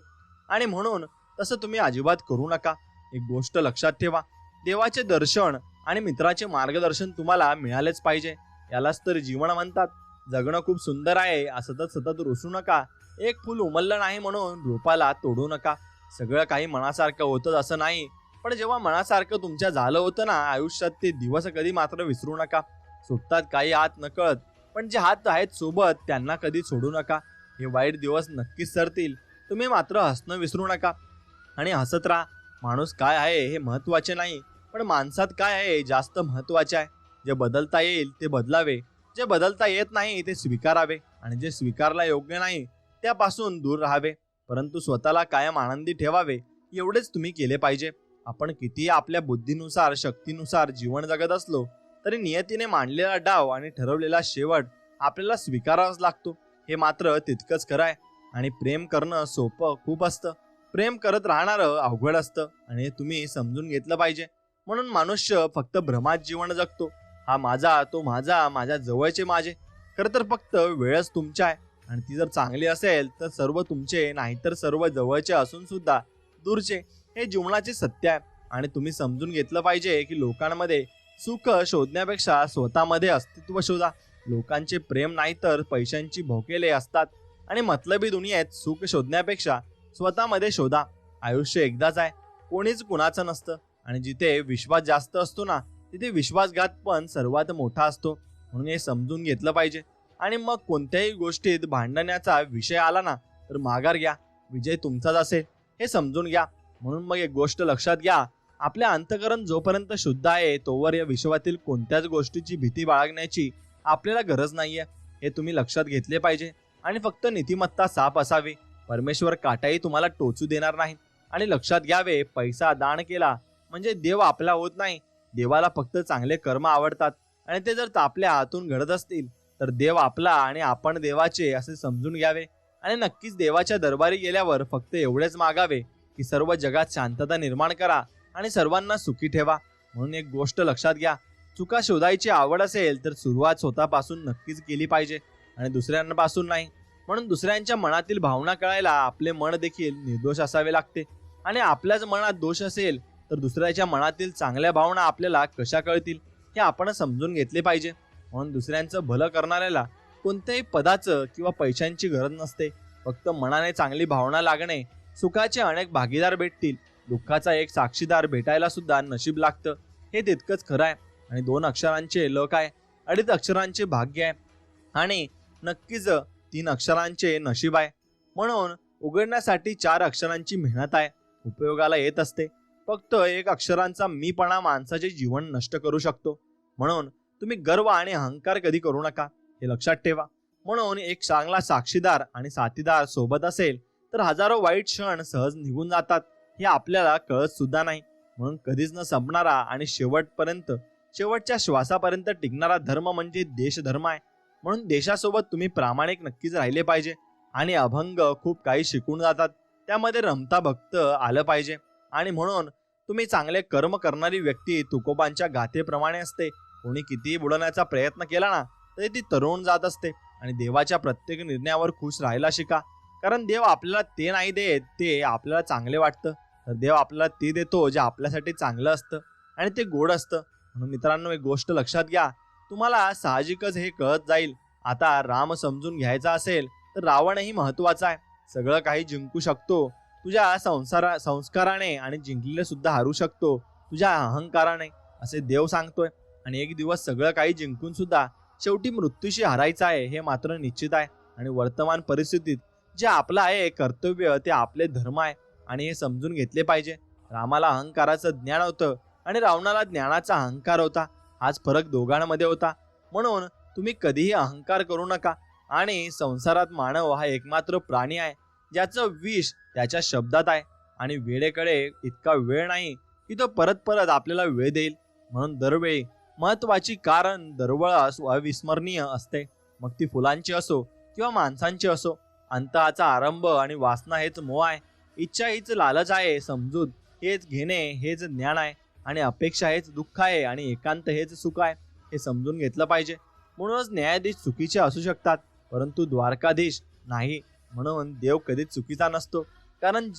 आणि म्हणून तसं तुम्ही अजिबात करू नका. एक गोष्ट लक्षात ठेवा, देवाचे दर्शन आणि मित्राचे मार्गदर्शन तुम्हाला मिळालेच पाहिजे. यालाच तर जीवन म्हणतात. जगणं खूप सुंदर आहे असं तर सतत रुसू नका. एक फूल उमललं नाही म्हणून रोपाला तोडू नका. सगळं काही मनासारखं होतं असं नाही, पण जेव्हा मनासारखं तुमच्या झालं होतं ना आयुष्यात ते दिवस कधी मात्र विसरू नका. सुटतात काही हात नकळत, पण जे हात आहेत सोबत त्यांना कधी सोडू नका. हे वाईट दिवस नक्कीच सरतील. तुम्ही मात्र हसणं विसरू नका आणि हसत राहा. माणूस काय आहे हे महत्त्वाचे नाही, पण माणसात काय आहे जास्त महत्त्वाचे आहे. जे बदलता येईल ते बदलावे, जे बदलता येत नाही ते स्वीकारावे आणि जे स्वीकारला योग्य नाही त्यापासून दूर राहावे. परंतु स्वतःला कायम आनंदी ठेवावे एवढेच तुम्ही केले पाहिजे. आपण कितीही आपल्या बुद्धीनुसार शक्तीनुसार जीवन जगत असलो तरी नियतीने मांडलेला डाव आणि ठरवलेला शेवट आपल्याला स्वीकारावाच लागतो हे मात्र तितकंच खरं आहे. आणि प्रेम करणं सोपं खूप असतं, प्रेम करत राहणारं अवघड असतं आणि हे तुम्ही समजून घेतलं पाहिजे. म्हणून मनुष्य फक्त भ्रमात जीवन जगतो. हा माझा, तो माझा, माझ्या जवळचे माझे. खरं तर फक्त वेळच तुमची आहे आणि ती जर चांगली असेल तर सर्व तुमचे, नाहीतर सर्व जवळचे असून सुद्धा दूरचे. हे जीवनाचे सत्य आहे आणि तुम्ही समजून घेतलं पाहिजे की लोकांमध्ये सुख शोधण्यापेक्षा स्वतःमध्ये अस्तित्व शोधा. लोकांचे प्रेम नाही तर पैशांची भोकेले असतात आणि मतलबी दुनियेत सुख शोधण्यापेक्षा स्वतःमध्ये शोधा. आयुष्य एकदाच आहे, कोणीच कुणाचं नसतं आणि जिथे विश्वास जास्त असतो ना तिथे विश्वासघात पण सर्वात मोठा असतो. म्हणून हे समजून घेतलं पाहिजे. आणि मग कोणत्याही गोष्टीत भांडण्याचा विषय आला ना तर माघार घ्या, विजय तुमचाच असेल हे समजून घ्या. म्हणून मग एक गोष्ट लक्षात घ्या, आपले अंतःकरण जोपर्यंत शुद्ध आहे तोवर या विश्वातील कोणत्याच गोष्टीची भीती बाळगण्याची आपल्याला गरज नाहीये, हे तुम्ही लक्षात घेतले पाहिजे. आणि फक्त नीतिमत्ता साफ असावी, परमेश्वर काटाही तुम्हाला टोचू देणार नाही. आणि लक्षात घ्यावे, पैसा दान केला म्हणजे देव आपला होत नाही. देवाला फक्त चांगले कर्म आवडतात आणि ते जर आपल्या हातून घडत असतील तर देव आपला आणि आपण देवाचे असे समजून घ्यावे. आणि नक्कीच देवाच्या दरबारी गेल्यावर फक्त एवढेच मागावे की सर्व जगात शांतता निर्माण करा आणि सर्वांना सुखी ठेवा. म्हणून एक गोष्ट लक्षात घ्या, चुका शोधायची आवड असेल तर सुरुवात स्वतःपासून नक्कीच केली पाहिजे आणि दुसऱ्यांपासून नाही. म्हणून दुसऱ्यांच्या मनातील भावना कळायला आपले मन देखील निर्दोष असावे लागते. आणि आपल्याच मनात दोष असेल तर दुसऱ्याच्या मनातील चांगल्या भावना आपल्याला कशा कळतील हे आपण समजून घेतले पाहिजे. म्हणून दुसऱ्यांचं भलं करणाऱ्याला कोणत्याही पदाचं किंवा पैशांची गरज नसते. फक्त मनाने चांगली भावना लागणे. सुखाचे अनेक भागीदार भेटतील, दुःखाचा एक साक्षीदार भेटायला सुद्धा नशीब लागतं, हे तितकंच खरं आहे. आणि 2 अक्षरांचे लक आहे, 2.5 अक्षरांचे भाग्य आहे आणि नक्कीच 3 अक्षरांचे नशीब आहे. म्हणून उघडण्यासाठी 4 अक्षरांची मेहनत आहे, उपयोगाला येत असते. फक्त 1 अक्षरांचा मीपणा माणसाचे जीवन नष्ट करू शकतो. म्हणून तुम्ही गर्व आणि अहंकार कधी करू नका, हे लक्षात ठेवा. म्हणून एक चांगला साक्षीदार आणि साथीदार सोबत असेल तर हजारो वाईट क्षण सहज निघून जातात, हे आपल्याला कळत सुद्धा नाही. म्हणून कधीच न संपणारा आणि शेवटच्या श्वासापर्यंत टिकणारा धर्म म्हणजे देशधर्म आहे. म्हणून देशासोबत तुम्ही प्रामाणिक नक्कीच राहिले पाहिजे. आणि अभंग खूप काही शिकून जातात, त्यामध्ये रमता भक्त आलं पाहिजे. आणि म्हणून तुम्ही चांगले कर्म करणारी व्यक्ती तुकोबांच्या गाथेप्रमाणे असते. कोणी कितीही बुडवण्याचा प्रयत्न केला ना तरी ती तरुण जात असते. आणि देवाच्या प्रत्येक निर्णयावर खुश राहायला शिका, कारण देव आपल्याला ते नाही देत ते आपल्याला चांगले वाटतं, तर देव आपल्याला ते देतो जे आपल्यासाठी चांगलं असतं आणि ते गोड असतं. म्हणून मित्रांनो, एक गोष्ट लक्षात घ्या, तुम्हाला साहजिकच हे कळत जाईल. आता राम समजून घ्यायचा असेल तर रावणही महत्वाचा आहे. सगळं काही जिंकू शकतो तुझ्या संस्काराने आणि जिंकलेले सुद्धा हारू शकतो तुझ्या अहंकाराने, असे देव सांगतोय. आणि एक दिवस सगळं काही जिंकून सुद्धा शेवटी मृत्यूशी हारायचं आहे, हे मात्र निश्चित आहे. आणि वर्तमान परिस्थितीत जे आपलं आहे कर्तव्य ते आपले धर्म आहे आणि हे समजून घेतले पाहिजे. रामाला अहंकाराचं ज्ञान होतं आणि रावणाला ज्ञानाचा अहंकार होता. हाच फरक दोघांमध्ये होता. म्हणून तुम्ही कधीही अहंकार करू नका. आणि संसारात मानव हा एकमात्र प्राणी आहे ज्याचं विष त्याच्या शब्दात आहे. आणि वेळेकडे इतका वेळ नाही की तो परत परत आपल्याला वेळ देईल. म्हणून दरवेळी महत्वाची कारण दरवळ अविस्मरणीय असते, मग ती फुलांची असो किंवा माणसांची असो. अंतहाचा आरंभ आणि वासना हेच मोह आहे, इच्छा हीच लालच आहे, समजूत हेच घेणे हेच ज्ञान आहे, आणि अपेक्षा हेच दुःख आहे, आणि एकांत हेच सुख आहे, हे समजून घेतलं पाहिजे. म्हणूनच न्यायाधीश चुकीचे असू शकतात परंतु द्वारकाधीश नाही. म्हणून देव कधीच चुकीचा नसतो, कारण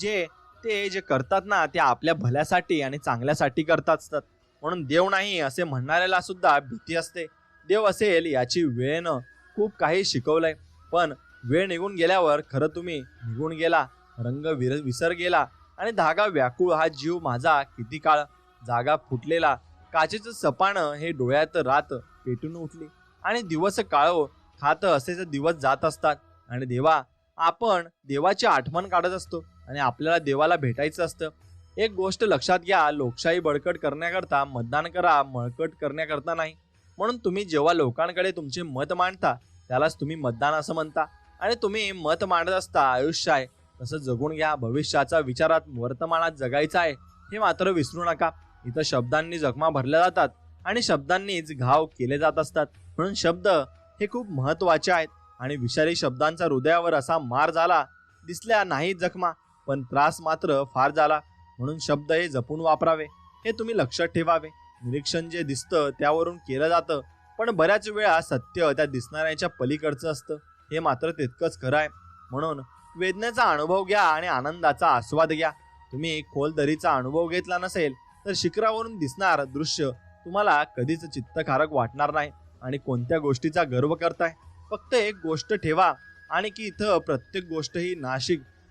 ते जे करतात ना ते आपल्या भल्यासाठी आणि चांगल्यासाठी करतात असतात. म्हणून देव नाही असे म्हणणाऱ्याला सुद्धा भीती असते. देव असेल याची वेळेनं खूप काही शिकवलंय, पण वेळ निघून गेल्यावर खरं तुम्ही निघून गेला, रंग विसर गेला आणि धागा व्याकुळ हा जीव माझा किती काळ. जागा फुटलेला काचेचं सपानं हे डोळ्यात रात पेटून उठली आणि दिवस काळो खात असेच दिवस जात असतात. आणि देवा, आपण देवाची आठवण काढत असतो आणि आपल्याला देवाला भेटायचं असतं. एक गोष्ट लक्षात घ्या, लोकशाही बळकट करण्याकरता मतदान करा, मळकट करण्याकरता नाही. म्हणून तुम्ही जेव्हा लोकांकडे तुमचे मत मांडता त्यालाच तुम्ही मतदान असं म्हणता. आणि तुम्ही मत मांडत असता आयुष्य आहे तसं जगून घ्या. भविष्याचा विचारात वर्तमानात जगायचं आहे हे मात्र विसरू नका. इथं शब्दांनी जखमा भरल्या जातात आणि शब्दांनीच घाव केले जात असतात. म्हणून शब्द हे खूप महत्वाचे आहेत. आणि विषारी शब्दांचा हृदयावर असा मार झाला, दिसल्या नाही जखमा पण त्रास मात्र फार झाला. म्हणून शब्द हे जपून वापरावे, हे तुम्ही लक्षात ठेवावे. निरीक्षण जे दिसतं त्यावरून केलं जातं, पण बऱ्याच वेळा सत्य त्या दिसणाऱ्याच्या पलीकडचं असतं, हे मात्र तितकंच खरं आहे. म्हणून वेदनेचा अनुभव घ्या आणि आनंदाचा आस्वाद घ्या. तुम्ही खोल दरीचा अनुभव घेतला नसेल तर शिखरावरून दिसणार दृश्य तुम्हाला कधीच चित्तकारक वाटणार नाही. आणि कोणत्या गोष्टीचा गर्व करताय? फक्त एक गोष्ट ठेवा, आणि की इथं प्रत्येक गोष्ट ही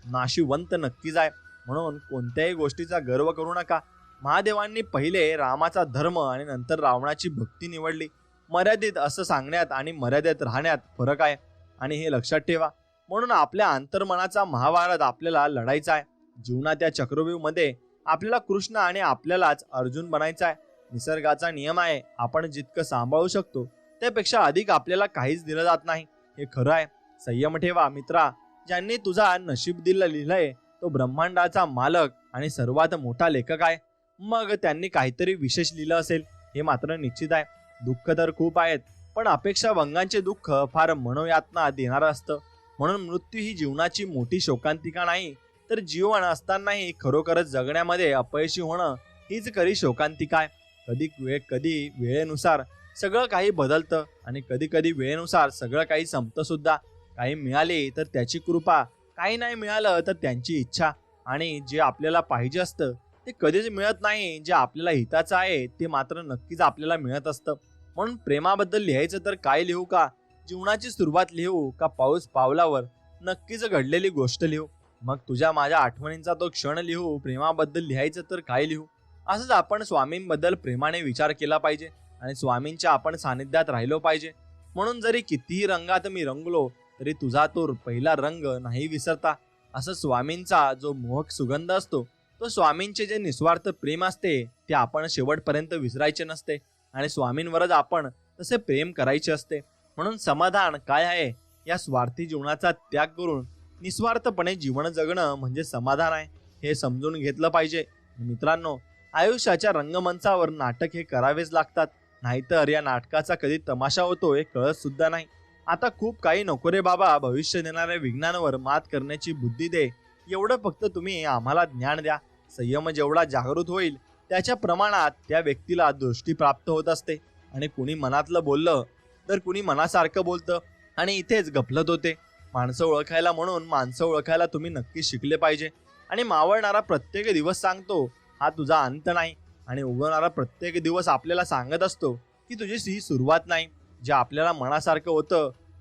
नाशिवंत नक्कीच आहे. म्हणून कोणत्याही गोष्टीचा गर्व करू नका. महादेवांनी पहिले रामाचा धर्म आणि नंतर रावणाची भक्ती निवडली. मर्यादित असं सांगण्यात आणि मर्यादेत राहण्यात फरक आहे आणि हे लक्षात ठेवा. म्हणून आपल्या अंतर्मनाचा महाभारत आपल्याला लढायचा आहे. जीवनात या चक्रव्यूहमध्ये आपल्याला कृष्ण आणि आपल्यालाच अर्जुन बनायचा आहे. निसर्गाचा नियम आहे, आपण जितकं सांभाळू शकतो त्यापेक्षा अधिक आपल्याला काहीच दिलं जात नाही. हे खरं आहे. संयम ठेवा मित्रा. ज्यांनी तुझा नशीब लिहिलंय तो ब्रह्मांडाचा मालक आणि सर्वात मोठा लेखक आहे. मग त्यांनी काहीतरी विशेष लिहिलं असेल हे मात्र निश्चित आहे. दुःख तर खूप आहेत, पण अपेक्षा भंगांचे दुःख फार मनोयातना देणारं असतं. म्हणून मृत्यू ही जीवनाची मोठी शोकांतिका नाही, तर जीवन असतानाही खरोखरच जगण्यामध्ये अपयशी होणं हीच खरी शोकांतिका आहे. कधी वेळेनुसार सगळं काही बदलतं आणि कधी कधी वेळेनुसार सगळं काही संपतं सुद्धा. काही मिळाले तर त्याची कृपा, काही नाही मिळालं तर त्यांची इच्छा. आणि जे आपल्याला पाहिजे असतं ते कधीच मिळत नाही. जे आपल्याला हिताचं आहे ते मात्र नक्कीच आपल्याला मिळत असतं. म्हणून प्रेमाबद्दल लिहायचं तर काय लिहू का? जीवनाची सुरुवात लिहू का पाऊस पावलावर नक्कीच घडलेली गोष्ट लिहू? मग तुझ्या माझ्या आठवणींचा तो क्षण लिहू? प्रेमाबद्दल लिहायचं तर काय लिहू? असंच आपण स्वामींबद्दल प्रेमाने विचार केला पाहिजे आणि स्वामींच्या आपण सानिध्यात राहिलो पाहिजे. म्हणून जरी कितीही रंगात मी रंगलो तरी तुझा तो पहिला रंग नाही विसरता. असं स्वामींचा जो मोहक सुगंध असतो, तो स्वामींचे जे निस्वार्थ प्रेम असते ते आपण शेवटपर्यंत विसरायचे नसते आणि स्वामींवरच आपण तसे प्रेम करायचे असते. म्हणून समाधान काय आहे? या स्वार्थी जीवनाचा त्याग करून निस्वार्थपणे जीवन जगणं म्हणजे समाधान आहे, हे समजून घेतलं पाहिजे. मित्रांनो, आयुष्याच्या रंगमंचावर नाटक हे करावेच लागतात, नाहीतर या नाटकाचा कधी तमाशा होतो हे कळत सुद्धा नाही. आता खूप काही नको रे बाबा, भविष्य देणाऱ्या विघ्नांवर मात करण्याची बुद्धी दे. एवढं फक्त तुम्ही आम्हाला ज्ञान द्या. संयम जेवढा जागृत होईल त्याच्या प्रमाणात त्या व्यक्तीला दृष्टी प्राप्त होत असते आणि कुणी मनातलं बोललं तर कुणी मनासारखं बोलतं आणि इथेच गफलत होते. माणसं ओळखायला म्हणून माणसं ओळखायला तुम्ही नक्की शिकले पाहिजे. आणि मावळणारा प्रत्येक दिवस सांगतो हा तुझा अंत नाही, आणि उगवणारा प्रत्येक दिवस आपल्याला सांगत असतो की तुझी ही सुरुवात नाही. जे आपल्याला मनासारखं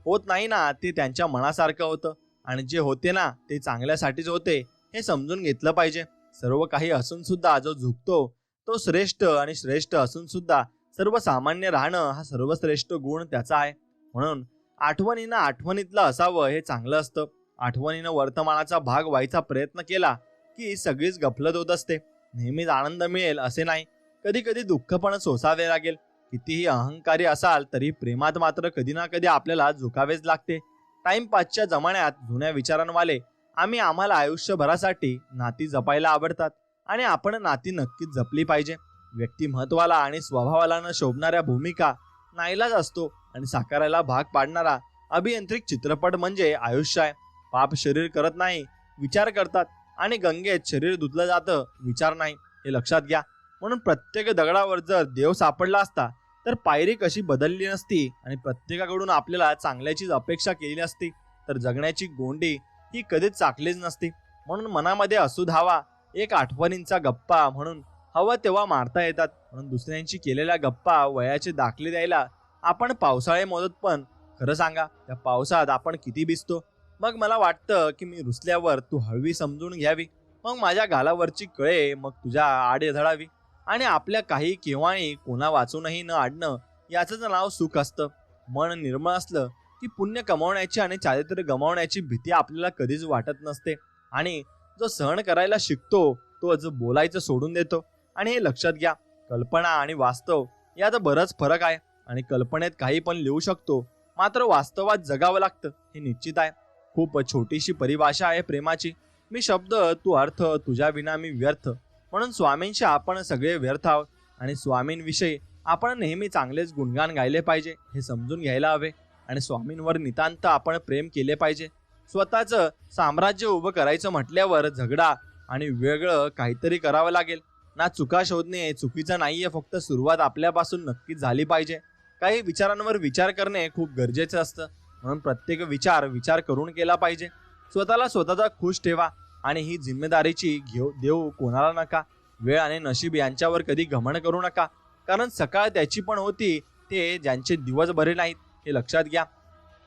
होत नाही ना ते त्यांच्या मनासारखं होतं, आणि जे होते ना ते चांगल्यासाठीच होते हे समजून घेतलं पाहिजे. सर्व काही असून सुद्धा जो झुकतो तो श्रेष्ठ, आणि श्रेष्ठ असून सुद्धा सर्वसामान्य राहणं हा सर्वश्रेष्ठ गुण त्याचा आहे. म्हणून आठवणीनं आठवणीतलं असावं हे चांगलं असतं. आठवणीनं वर्तमानाचा भाग व्हायचा प्रयत्न केला की सगळीच गफलत होत असते. नेहमीच आनंद मिळेल असे नाही, कधी कधी दुःख पण सोसावे लागेल. कितीही अहंकारी असाल तरी प्रेमात मात्र कधी ना कधी आपल्याला झुकावेच लागते. टाइमपासच्या जमान्यात जुन्या विचारांवाले आम्हाला आयुष्यभरासाठी नाती जपायला आवडतात, आणि आपण नाती नक्कीच जपली पाहिजे. व्यक्तिमत्वाला आणि स्वभावाला न शोभणाऱ्या भूमिका नाईलाज असतो, आणि साकारायला भाग पाडणारा अभियांत्रिक चित्रपट म्हणजे आयुष्य आहे. पाप शरीर करत नाही, विचार करतात, आणि गंगेत शरीर धुतलं जातं, विचार नाही, हे लक्षात घ्या. म्हणून प्रत्येक दगडावर जर देव सापडला असता तर पायरी कशी बदलली नसती, आणि प्रत्येकाकडून आपल्याला चांगल्याचीच अपेक्षा केली नसती, तर जगण्याची गोंडी ही कधीच चाकलीच नसती. म्हणून मनामध्ये असू धावा एक आठवणींचा गप्पा म्हणून हवं तेव्हा मारता येतात. म्हणून दुसऱ्यांची केलेल्या गप्पा वयाचे दाखले द्यायला आपण पावसाळे मोजत, पण खरं सांगा त्या पावसात आपण किती भिजतो. मग मला वाटतं की मी रुसल्यावर तू हळवी समजून घ्यावी, मग माझ्या गालावरची कळे मग तुझ्या आडे धडावी. आणि आपल्या काही केव्हाही कोणा वाचूनही न आडणं याचंच नाव सुख असतं. मन निर्मळ असलं की पुण्य कमावण्याची आणि चारित्र्य गमावण्याची भीती आपल्याला कधीच वाटत नसते. आणि जो सहन करायला शिकतो तोच बोलायचं सोडून देतो. आणि हे लक्षात घ्या, कल्पना आणि वास्तव यात बरंच फरक आहे. आणि कल्पनेत काही पण लिहू शकतो, मात्र वास्तवात जगावं लागतं हे निश्चित आहे. खूप छोटीशी परिभाषा आहे प्रेमाची. मी शब्द, तू अर्थ, तुझ्या विना मी व्यर्थ. म्हणून स्वामींशी आपण सगळे व्यर्थ आहोत, आणि स्वामींविषयी आपण नेहमी चांगलेच गुणगान गायले पाहिजे हे समजून घ्यायला हवे. आणि स्वामींवर नितांत आपण प्रेम केले पाहिजे. स्वतःचं साम्राज्य उभं करायचं म्हटल्यावर झगडा आणि वेगळं काहीतरी करावं लागेल ना. चुका शोधणे चुकीचं नाहीये, फक्त सुरुवात आपल्यापासून नक्कीच झाली पाहिजे. काही विचारांवर विचार करणे खूप गरजेचं असतं, म्हणून प्रत्येक विचार करून केला पाहिजे. स्वतःचा खुश ठेवा, आणि ही जिम्मेदारीची देऊ कोणाला नका. वेळ आणि नशीब यांच्यावर कधी घमंड करू नका, कारण सकाळ त्याची पण होती ते ज्यांचे दिवस बरे नाहीत, हे लक्षात घ्या.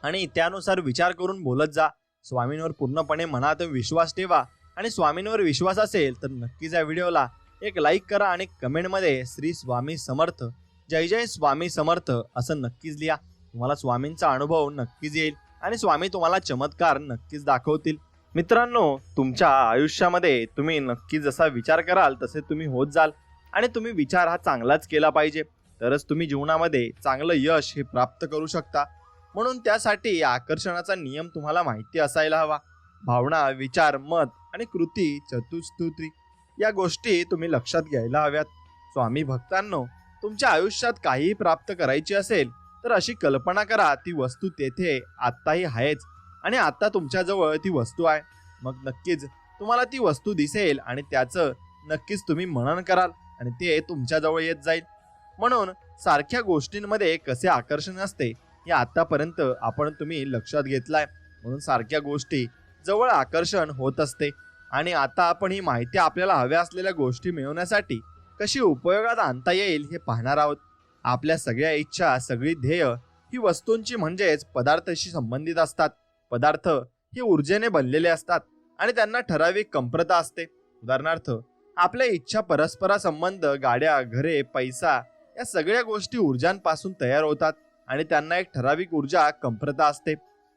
आणि त्यानुसार विचार करून बोलत जा. स्वामींवर पूर्णपणे मनात विश्वास ठेवा, आणि स्वामींवर विश्वास असेल तर नक्कीच या व्हिडिओला एक लाईक करा आणि कमेंटमध्ये श्री स्वामी समर्थ, जय जय स्वामी समर्थ असं नक्कीच लिहा. तुम्हाला स्वामींचा अनुभव नक्कीच येईल आणि स्वामी तुम्हाला चमत्कार नक्कीच दाखवतील. मित्रांनो, तुमच्या आयुष्यामध्ये तुम्ही नक्की जसा विचार कराल तसे तुम्ही होत जाल आणि तुम्ही विचार हा चांगलाच केला पाहिजे, तरच तुम्ही जीवनामध्ये चांगलं यश हे प्राप्त करू शकता. म्हणून त्यासाठी आकर्षणाचा नियम तुम्हाला माहिती असायला हवा. भावना, विचार, मत आणि कृती चतुस्तुत्री या गोष्टी तुम्ही लक्षात घ्यायला हव्यात. स्वामी भक्तांनो, तुमच्या आयुष्यात काहीही प्राप्त करायची असेल तर अशी कल्पना करा ती वस्तू तेथे आत्ताही आहेच आणि आता तुमच्याजवळ ती वस्तू आहे. मग नक्कीच तुम्हाला ती वस्तू दिसेल आणि त्याचं नक्कीच तुम्ही मनन कराल आणि ते तुमच्याजवळ येत जाईल. म्हणून सारख्या गोष्टींमध्ये कसे आकर्षण असते हे आतापर्यंत तुम्ही लक्षात घेतलाय. म्हणून सारख्या गोष्टी जवळ आकर्षण होत असते. आणि आता आपण ही माहिती आपल्याला हव्या असलेल्या गोष्टी मिळवण्यासाठी कशी उपयोगात आणता येईल हे पाहणार आहोत. आपल्या सगळ्या इच्छा, सगळी ध्येय ही वस्तूंची म्हणजेच पदार्थाशी संबंधित असतात. पदार्थ हे ऊर्जेने बनलेले असतात आणि त्यांना ठराविक कमतरता असते. उदाहरणार्थ, आपल्या इच्छा, परस्परासंबंध, गाड्या, घरे, पैसा या सगळ्या गोष्टी ऊर्जांपासून तयार होतात आणि त्यांना एक ठराविक ऊर्जा कमतरता असते.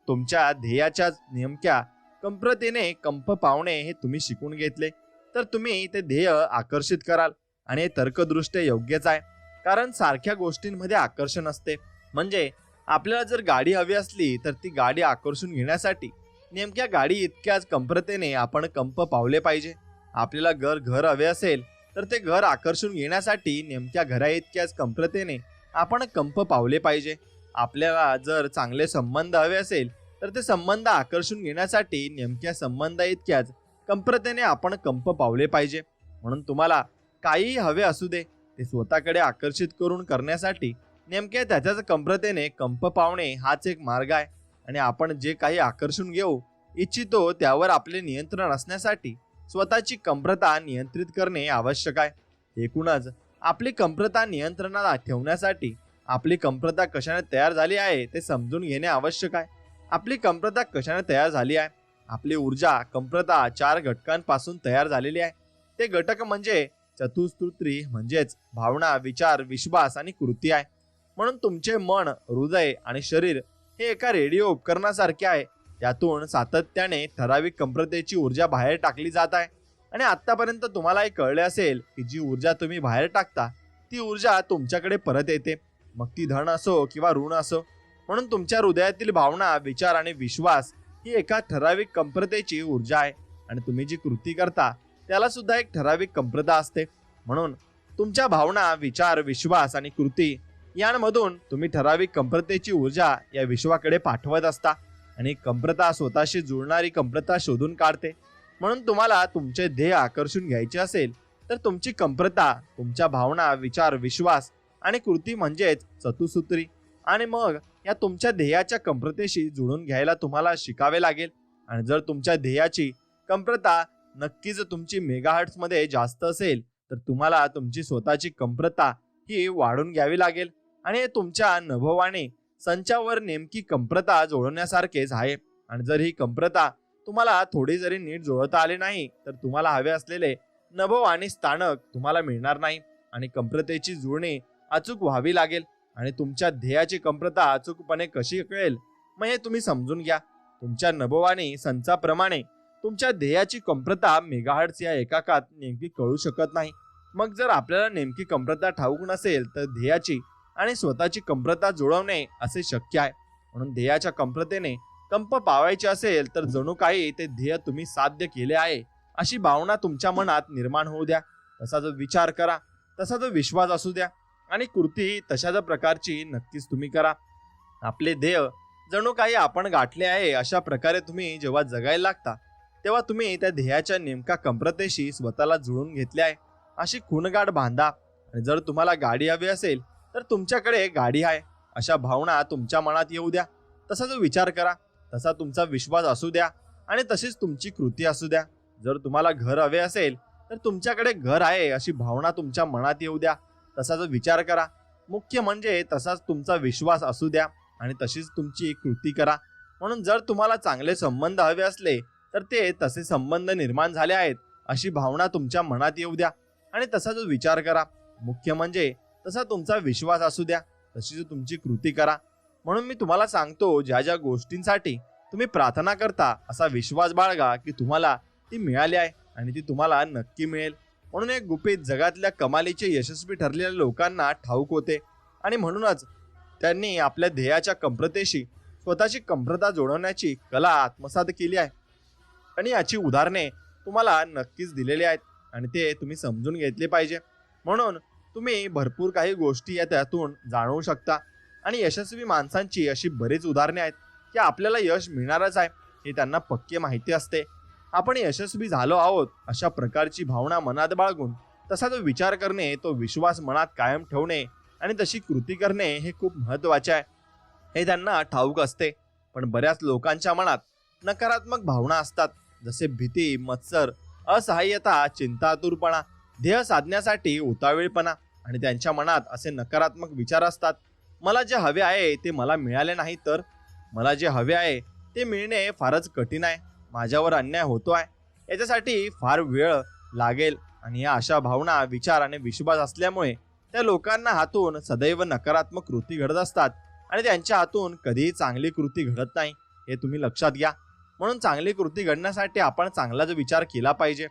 तुमच्या ध्येयाच्या नेमक्या कमतरतेने कंप पावणे हे तुम्ही शिकून घेतले तर तुम्ही ते ध्येय आकर्षित कराल आणि हे तर्कदृष्ट्या योग्यच आहे. कारण सारख्या गोष्टींमध्ये आकर्षण असते. म्हणजे आपल्याला जर गाडी हवी असली तर ती गाडी आकर्षून घेण्यासाठी नेमक्या गाडी इतक्याच कमतरतेने आपण कंप पावले पाहिजे. आपल्याला घर हवे असेल तर ते घर आकर्षून घेण्यासाठी नेमक्या घरा इतक्याच कमतरतेने आपण कंप पावले पाहिजे. आपल्याला जर चांगले संबंध हवे असेल तर ते संबंध आकर्षून घेण्यासाठी नेमक्या संबंध इतक्याच कमतरतेने आपण कंप पावले पाहिजे. म्हणून तुम्हाला काहीही हवे असू दे, ते स्वतःकडे आकर्षित करून करण्यासाठी नेमक्या त्याच्याच कमतरतेने कंप पावणे हाच एक मार्ग आहे. आणि आपण जे काही आकर्षून घेऊ इच्छितो त्यावर आपले नियंत्रण असण्यासाठी स्वतःची कमतरता नियंत्रित करणे आवश्यक आहे. एकूणच आपली कमतरता नियंत्रणात ठेवण्यासाठी आपली कमतरता कशाने तयार झाली आहे ते समजून घेणे आवश्यक आहे. आपली कमतरता कशाने तयार झाली आहे? आपली ऊर्जा कमतरता 4 घटकांपासून तयार झालेली आहे. ते घटक म्हणजे चतुस्तुत्री, म्हणजेच भावना, विचार, विश्वास आणि कृती आहे. म्हणून तुमचे मन, हृदय आणि शरीर हे एका रेडिओ उपकरणासारखे आहे. त्यातून सातत्याने ठराविक कमतरतेची ऊर्जा बाहेर टाकली जात आहे. आणि आतापर्यंत तुम्हाला हे कळले असेल की जी ऊर्जा तुम्ही बाहेर टाकता ती ऊर्जा तुमच्याकडे परत येते, मग ती धन असो किंवा ऋण असो. म्हणून तुमच्या हृदयातील भावना, विचार आणि विश्वास ही एका ठराविक कमतरतेची ऊर्जा आहे. आणि तुम्ही जी कृती करता त्याला सुद्धा एक ठराविक कमतरता असते. म्हणून तुमच्या भावना, विचार, विश्वास आणि कृती यांमधून तुम्ही ठराविक कमतरतेची ऊर्जा या विश्वाकडे पाठवत असता आणि कमतरता स्वतःशी जुळणारी कमतरता शोधून काढते. म्हणून तुम्हाला तुमचे ध्येय आकर्षून घ्यायचे असेल तर तुमची कमतरता, तुमच्या भावना, विचार, विश्वास आणि कृती म्हणजेच चतुसूत्री आणि मग या तुमच्या ध्येयाच्या कमतरतेशी जुळून घ्यायला तुम्हाला शिकावे लागेल. आणि जर तुमच्या ध्येयाची कमतरता नक्कीच तुमची मेगाहर्ट्स मध्ये जास्त असेल तर तुम्हाला तुमची स्वतःची कमतरता ही वाढून घ्यावी लागेल. आणि हे तुमच्या नभोवाणी संचावर नेमकी कमतरता जोडण्यासारखेच आहे. आणि जर ही कमतरता तुम्हाला थोडी जरी नीट जोडता आली नाही तर तुम्हाला हवे असलेले नभोवाणी स्थानक तुम्हाला मिळणार नाही आणि कमतरतेची जुळणी अचूक व्हावी लागेल. आणि तुमच्या ध्येयाची कमतरता अचूकपणे कशी कळेल मग हे तुम्ही समजून घ्या. तुमच्या नभोवाणी संचाप्रमाणे तुमच्या ध्येयाची कमतरता मेगाहर्ट्स या एककात नेमकी कळू शकत नाही. मग जर आपल्याला नेमकी कमतरता ठाऊक नसेल तर ध्येयाची आणि स्वतःची कमतरता जुळवणे असे शक्य आहे. म्हणून ध्येयाच्या कमतरतेने कंप पावायचे असेल तर जणू काही ते ध्येय तुम्ही साध्य केले आहे अशी भावना तुमच्या मनात निर्माण होऊ द्या. तसा जो विचार करा, तसा जो विश्वास असू द्या आणि कृती तशाच प्रकारची नक्कीच तुम्ही करा. आपले ध्येय जणू काही आपण गाठले आहे अशा प्रकारे तुम्ही जेव्हा जगायला लागता तेव्हा तुम्ही त्या ध्येयाच्या नेमका कमतरतेशी स्वतःला जुळून घेतले आहे अशी खूणगाठ बांधा. आणि जर तुम्हाला गाडी हवी असेल तर तुमच्याकडे गाडी आहे अशा भावना तुमच्या मनात येऊ द्या. तसा जो विचार करा, तसा तुमचा विश्वास असू द्या आणि तशीच तुमची कृती असू द्या. जर तुम्हाला घर हवे असेल तर तुमच्याकडे घर आहे अशी भावना तुमच्या मनात येऊ द्या. तसा जो विचार करा, मुख्य म्हणजे तसाच तुमचा विश्वास असू द्या आणि तशीच तुमची कृती करा. म्हणून जर तुम्हाला चांगले संबंध हवे असले तर ते तसे संबंध निर्माण झाले आहेत अशी भावना तुमच्या मनात येऊ द्या. आणि तसा जो विचार करा. मुख्य म्हणजे तसा तुमचा विश्वास असू द्या, तशी तुमची कृती करा. म्हणून मी तुम्हाला सांगतो, ज्या ज्या गोष्टींसाठी तुम्ही प्रार्थना करता असा विश्वास बाळगा की तुम्हाला ती मिळाली आहे आणि ती तुम्हाला नक्की मिळेल. म्हणून एक गुपित जगातल्या कमालीचे यशस्वी ठरलेल्या लोकांना ठाऊक होते आणि म्हणूनच त्यांनी आपल्या ध्येयाच्या कमतरतेशी स्वतःची कमतरता जोडवण्याची कला आत्मसात केली आहे. आणि याची उदाहरणे तुम्हाला नक्कीच दिलेली आहेत आणि ते तुम्ही समजून घेतले पाहिजे. म्हणून तुम्ही भरपूर काही गोष्टी या त्यातून जाणवू शकता. आणि यशस्वी माणसांची अशी बरीच उदाहरणे आहेत की आपल्याला यश मिळणारच आहे हे त्यांना पक्के माहिती असते. आपण यशस्वी झालो आहोत अशा प्रकारची भावना मनात बाळगून तसा तो विचार करणे, तो विश्वास मनात कायम ठेवणे आणि तशी कृती करणे हे खूप महत्त्वाचे आहे हे त्यांना ठाऊक असते. पण बऱ्याच लोकांच्या मनात नकारात्मक भावना असतात, जसे भीती, मत्सर, असहाय्यता, चिंतातुरपणा, ध्येय साधण्यासाठी उतावीळपणा. आणि त्यांच्या मनात असे नकारात्मक विचार असतात. मला जे हवे आहे ते मला मिळाले नाही तर, मला जे हवे आहे ते मिळणे फारच कठीण आहे, माझ्यावर अन्याय होतो आहे, याच्यासाठी फार वेळ लागेल. आणि या अशा भावना, विचार आणि विश्वास असल्यामुळे त्या लोकांना हातून सदैव नकारात्मक कृती घडत असतात आणि त्यांच्या हातून कधीही चांगली कृती घडत नाही हे तुम्ही लक्षात घ्या. म्हणून चांगली कृती घडण्यासाठी आपण चांगलाच विचार केला पाहिजे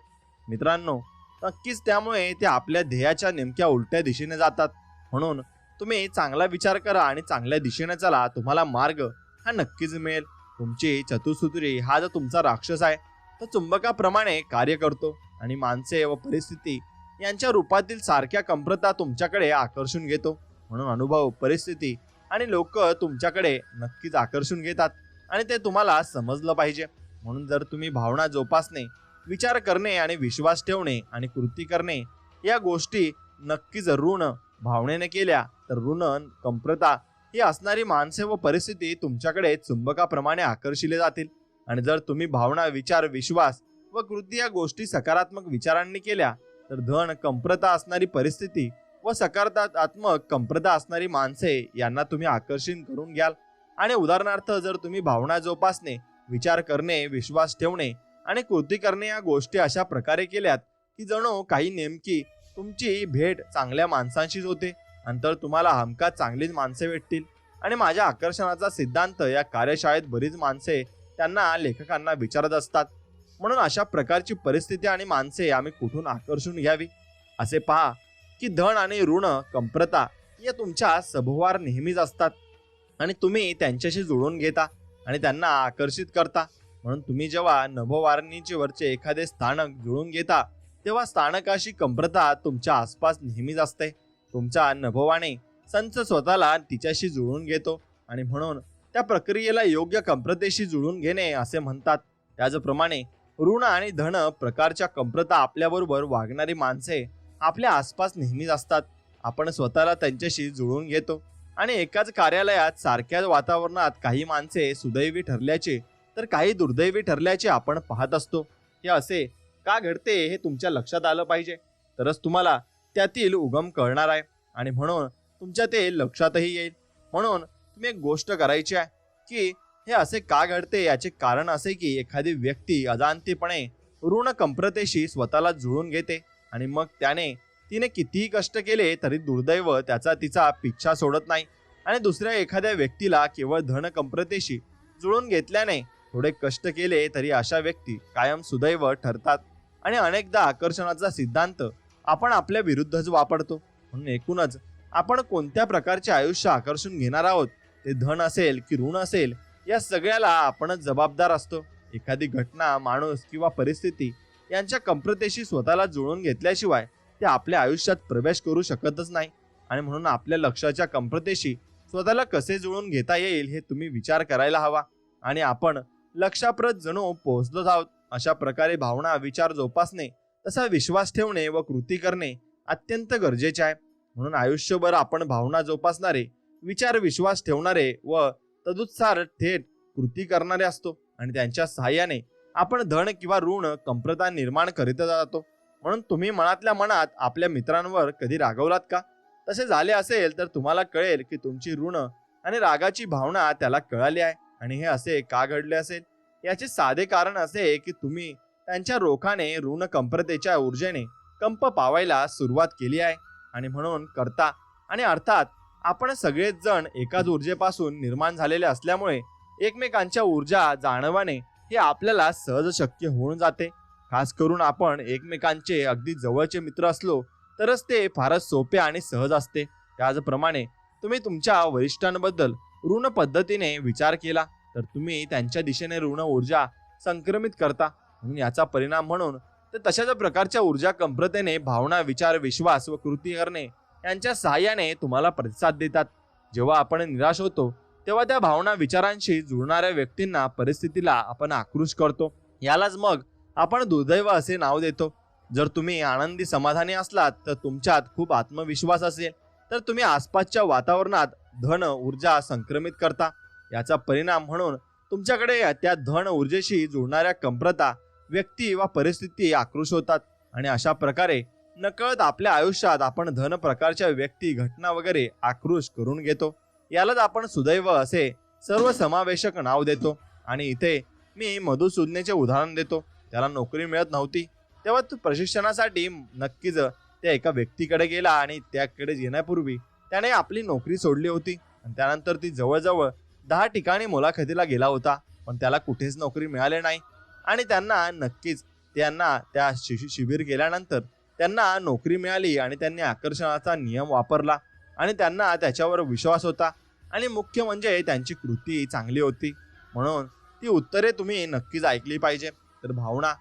मित्रांनो. नक्कीच त्यामुळे ते आपल्या ध्येयाच्या नेमक्या उलट्या दिशेने जातात. म्हणून तुम्ही चांगला विचार करा आणि चांगल्या दिशेने चला, तुम्हाला मार्ग हा नक्कीच मिळेल. तुमची चतुसूत्री हा जो तुमचा राक्षस आहे तो चुंबकाप्रमाणे कार्य करतो आणि माणसे व परिस्थिती यांच्या रूपातील सारख्या कमतरता तुमच्याकडे आकर्षून घेतो. म्हणून अनुभव, परिस्थिती आणि लोक तुमच्याकडे नक्कीच आकर्षून घेतात आणि ते तुम्हाला समजलं पाहिजे. म्हणून जर तुम्ही भावना जोपासणे, विचार करणे आणि विश्वास ठेवणे आणि कृती करणे या गोष्टी नक्कीच ऋण भावनेने केल्या तर ऋण कमतरता ही असणारी माणसे व परिस्थिती तुमच्याकडे चुंबकाप्रमाणे आकर्षिले जातील. आणि जर तुम्ही भावना, विचार, विश्वास व कृती या गोष्टी सकारात्मक विचारांनी केल्या तर धन, कमतरता असणारी परिस्थिती व सकारात्मक कमतरता असणारी माणसे यांना तुम्ही आकर्षित करून घ्याल. आणि उदाहरणार्थ जर तुम्ही भावना जोपासणे, विचार करणे, विश्वास ठेवणे आणि कृती करणे या गोष्टी अशा प्रकारे केल्यात की जणू काही नेमकी तुमची भेट चांगल्या माणसांशीच होते, नंतर तुम्हाला हमखास चांगलीच माणसे भेटतील. आणि माझ्या आकर्षणाचा सिद्धांत या कार्यशाळेत बरीच माणसे त्यांना लेखकांना विचारत असतात. म्हणून अशा प्रकारची परिस्थिती आणि माणसे आम्ही कुठून आकर्षून घ्यावी. असे पहा की धन आणि ऋण, कमतरता या तुमच्या सभोवार नेहमीच असतात आणि तुम्ही त्यांच्याशी जुळून घेता आणि त्यांना आकर्षित करता. म्हणून तुम्ही जेव्हा नभोवारणीचे वरचे एखादे स्थानक जुळून घेता तेव्हा स्थानकाशी कमतरता तुमच्या आसपास नेहमीच असते. तुमच्या नभोवाने संच स्वतःला तिच्याशी जुळून घेतो आणि म्हणून त्या प्रक्रियेला योग्य कमतरतेशी जुळून घेणे असे म्हणतात. त्याचप्रमाणे ऋण आणि धन प्रकारच्या कमतरता आपल्याबरोबर वागणारी माणसे आपल्या आसपास नेहमीच असतात. आपण स्वतःला त्यांच्याशी जुळून घेतो आणि एकाच कार्यालयात सारख्याच वातावरणात काही माणसे सुदैवी ठरल्याचे तर काही दुर्दैवी ठरल्याचे आपण पाहत असतो. हे असे का घडते हे तुमच्या लक्षात आलं पाहिजे, तरच तुम्हाला त्यातील उगम कळणार आहे आणि म्हणून तुमच्या ते लक्षातही येईल. म्हणून तुम्ही एक गोष्ट करायची आहे की हे असे का घडते याचे कारण असे की एखादी व्यक्ती अजाणतेपणे ऋण कमतरतेशी स्वतःला जुळून घेते आणि मग तिने कितीही कष्ट केले तरी दुर्दैव तिचा पिच्छा सोडत नाही आणि दुसऱ्या एखाद्या व्यक्तीला केवळ धन कमतरतेशी जुळून घेतल्याने थोडे कष्ट केले तरी अशा व्यक्ती कायम सुदैव ठरतात. आणि अनेकदा आकर्षणाचा सिद्धांत आपण आपल्या विरुद्धच वापरतो. म्हणून एकूणच आपण कोणत्या प्रकारचे आयुष्य आकर्षून घेणार आहोत, ते धन असेल की ऋण असेल, या सगळ्याला आपणच जबाबदार असतो. एखादी घटना, माणूस किंवा परिस्थिती यांच्या कमतरतेशी स्वतःला जुळून घेतल्याशिवाय ते आपल्या आयुष्यात प्रवेश करू शकतच नाही. आणि म्हणून आपल्या लक्ष्याच्या कमतरतेशी स्वतःला कसे जुळून घेता येईल हे तुम्ही विचार करायला हवा. आणि आपण लक्ष्याप्रत जणू पोहोचलोच आहोत अशा प्रकारे भावना, विचार जोपासणे, तसा विश्वास ठेवणे व कृती करणे अत्यंत गरजेचे आहे. म्हणून आयुष्यभर आपण भावना जोपासणारे, विचार, विश्वास ठेवणारे व तदुत्सार थेट कृती करणारे असतो आणि त्यांच्या सहाय्याने आपण धन किंवा ऋण कमतरता निर्माण करीत जातो. म्हणून तुम्ही मनातल्या मनात आपल्या मित्रांवर कधी रागवलात का? तसे झाले असेल तर तुम्हाला कळेल की तुमची ऋण आणि रागाची भावना त्याला कळाली आहे. आणि हे असे का घडले असेल याचे साधे कारण असे की तुम्ही त्यांच्या रोखाने ऋण कमतरतेच्या ऊर्जेने कंप पावायला सुरुवात केली आहे. आणि म्हणून करता आणि अर्थात आपण सगळेच जण एकाच ऊर्जेपासून निर्माण झालेले असल्यामुळे एकमेकांच्या ऊर्जा जाणवाने हे आपल्याला सहज शक्य होऊन जाते. खास करून आपण एकमेकांचे अगदी जवळचे मित्र असलो तरच ते फारच सोपे आणि सहज असते. त्याचप्रमाणे तुम्ही तुमच्या वरिष्ठांबद्दल ऋण पद्धतीने विचार केला तर तुम्ही त्यांच्या दिशेने ऋण ऊर्जा संक्रमित करता. म्हणून याचा परिणाम म्हणून ते तशाच प्रकारच्या ऊर्जा कंप्रतेने भावना, विचार, विश्वास व कृती करणे यांच्या सहाय्याने तुम्हाला प्रतिसाद देतात. जेव्हा आपण निराश होतो तेव्हा त्या भावना, विचारांशी जुळणाऱ्या व्यक्तींना, परिस्थितीला आपण आक्रोश करतो. यालाच मग आपण दुर्दैव असे नाव देतो. जर तुम्ही आनंदी, समाधानी असलात तर तुमच्यात खूप आत्मविश्वास असेल तर तुम्ही आसपासच्या वातावरणात धन ऊर्जा संक्रमित करता. याचा परिणाम म्हणून तुमच्याकडे त्या धन ऊर्जेशी जुळणाऱ्या कंप्रता, व्यक्ती व परिस्थिती आक्रोश होतात. आणि अशा प्रकारे नकळत आपल्या आयुष्यात आपण धन प्रकारच्या व्यक्ती, घटना वगैरे आक्रोश करून घेतो. यालाच आपण सुदैव असे सर्वसमावेशक नाव देतो. आणि इथे मी मधुसूदनेचे उदाहरण देतो. त्याला नोकरी मिळत नव्हती तेव्हा तो प्रशिक्षणासाठी नक्कीच त्या एका व्यक्तीकडे गेला आणि त्याकडे येण्यापूर्वी त्याने आपली नोकरी सोडली होती. आणि त्यानंतर ती जवळजवळ 10 ठिकाणी मुलाखतीला गेला होता पण त्याला कुठेच नोकरी मिळाली नाही. आणि त्यांना त्या शिबिर केल्यानंतर त्यांना नोकरी मिळाली आणि त्यांनी आकर्षणाचा नियम वापरला आणि त्यांना त्याच्यावर विश्वास होता. आणि मुख्य म्हणजे त्यांची कृती चांगली होती. म्हणून ती उत्तरे तुम्ही नक्कीच ऐकली पाहिजे. तर भावना,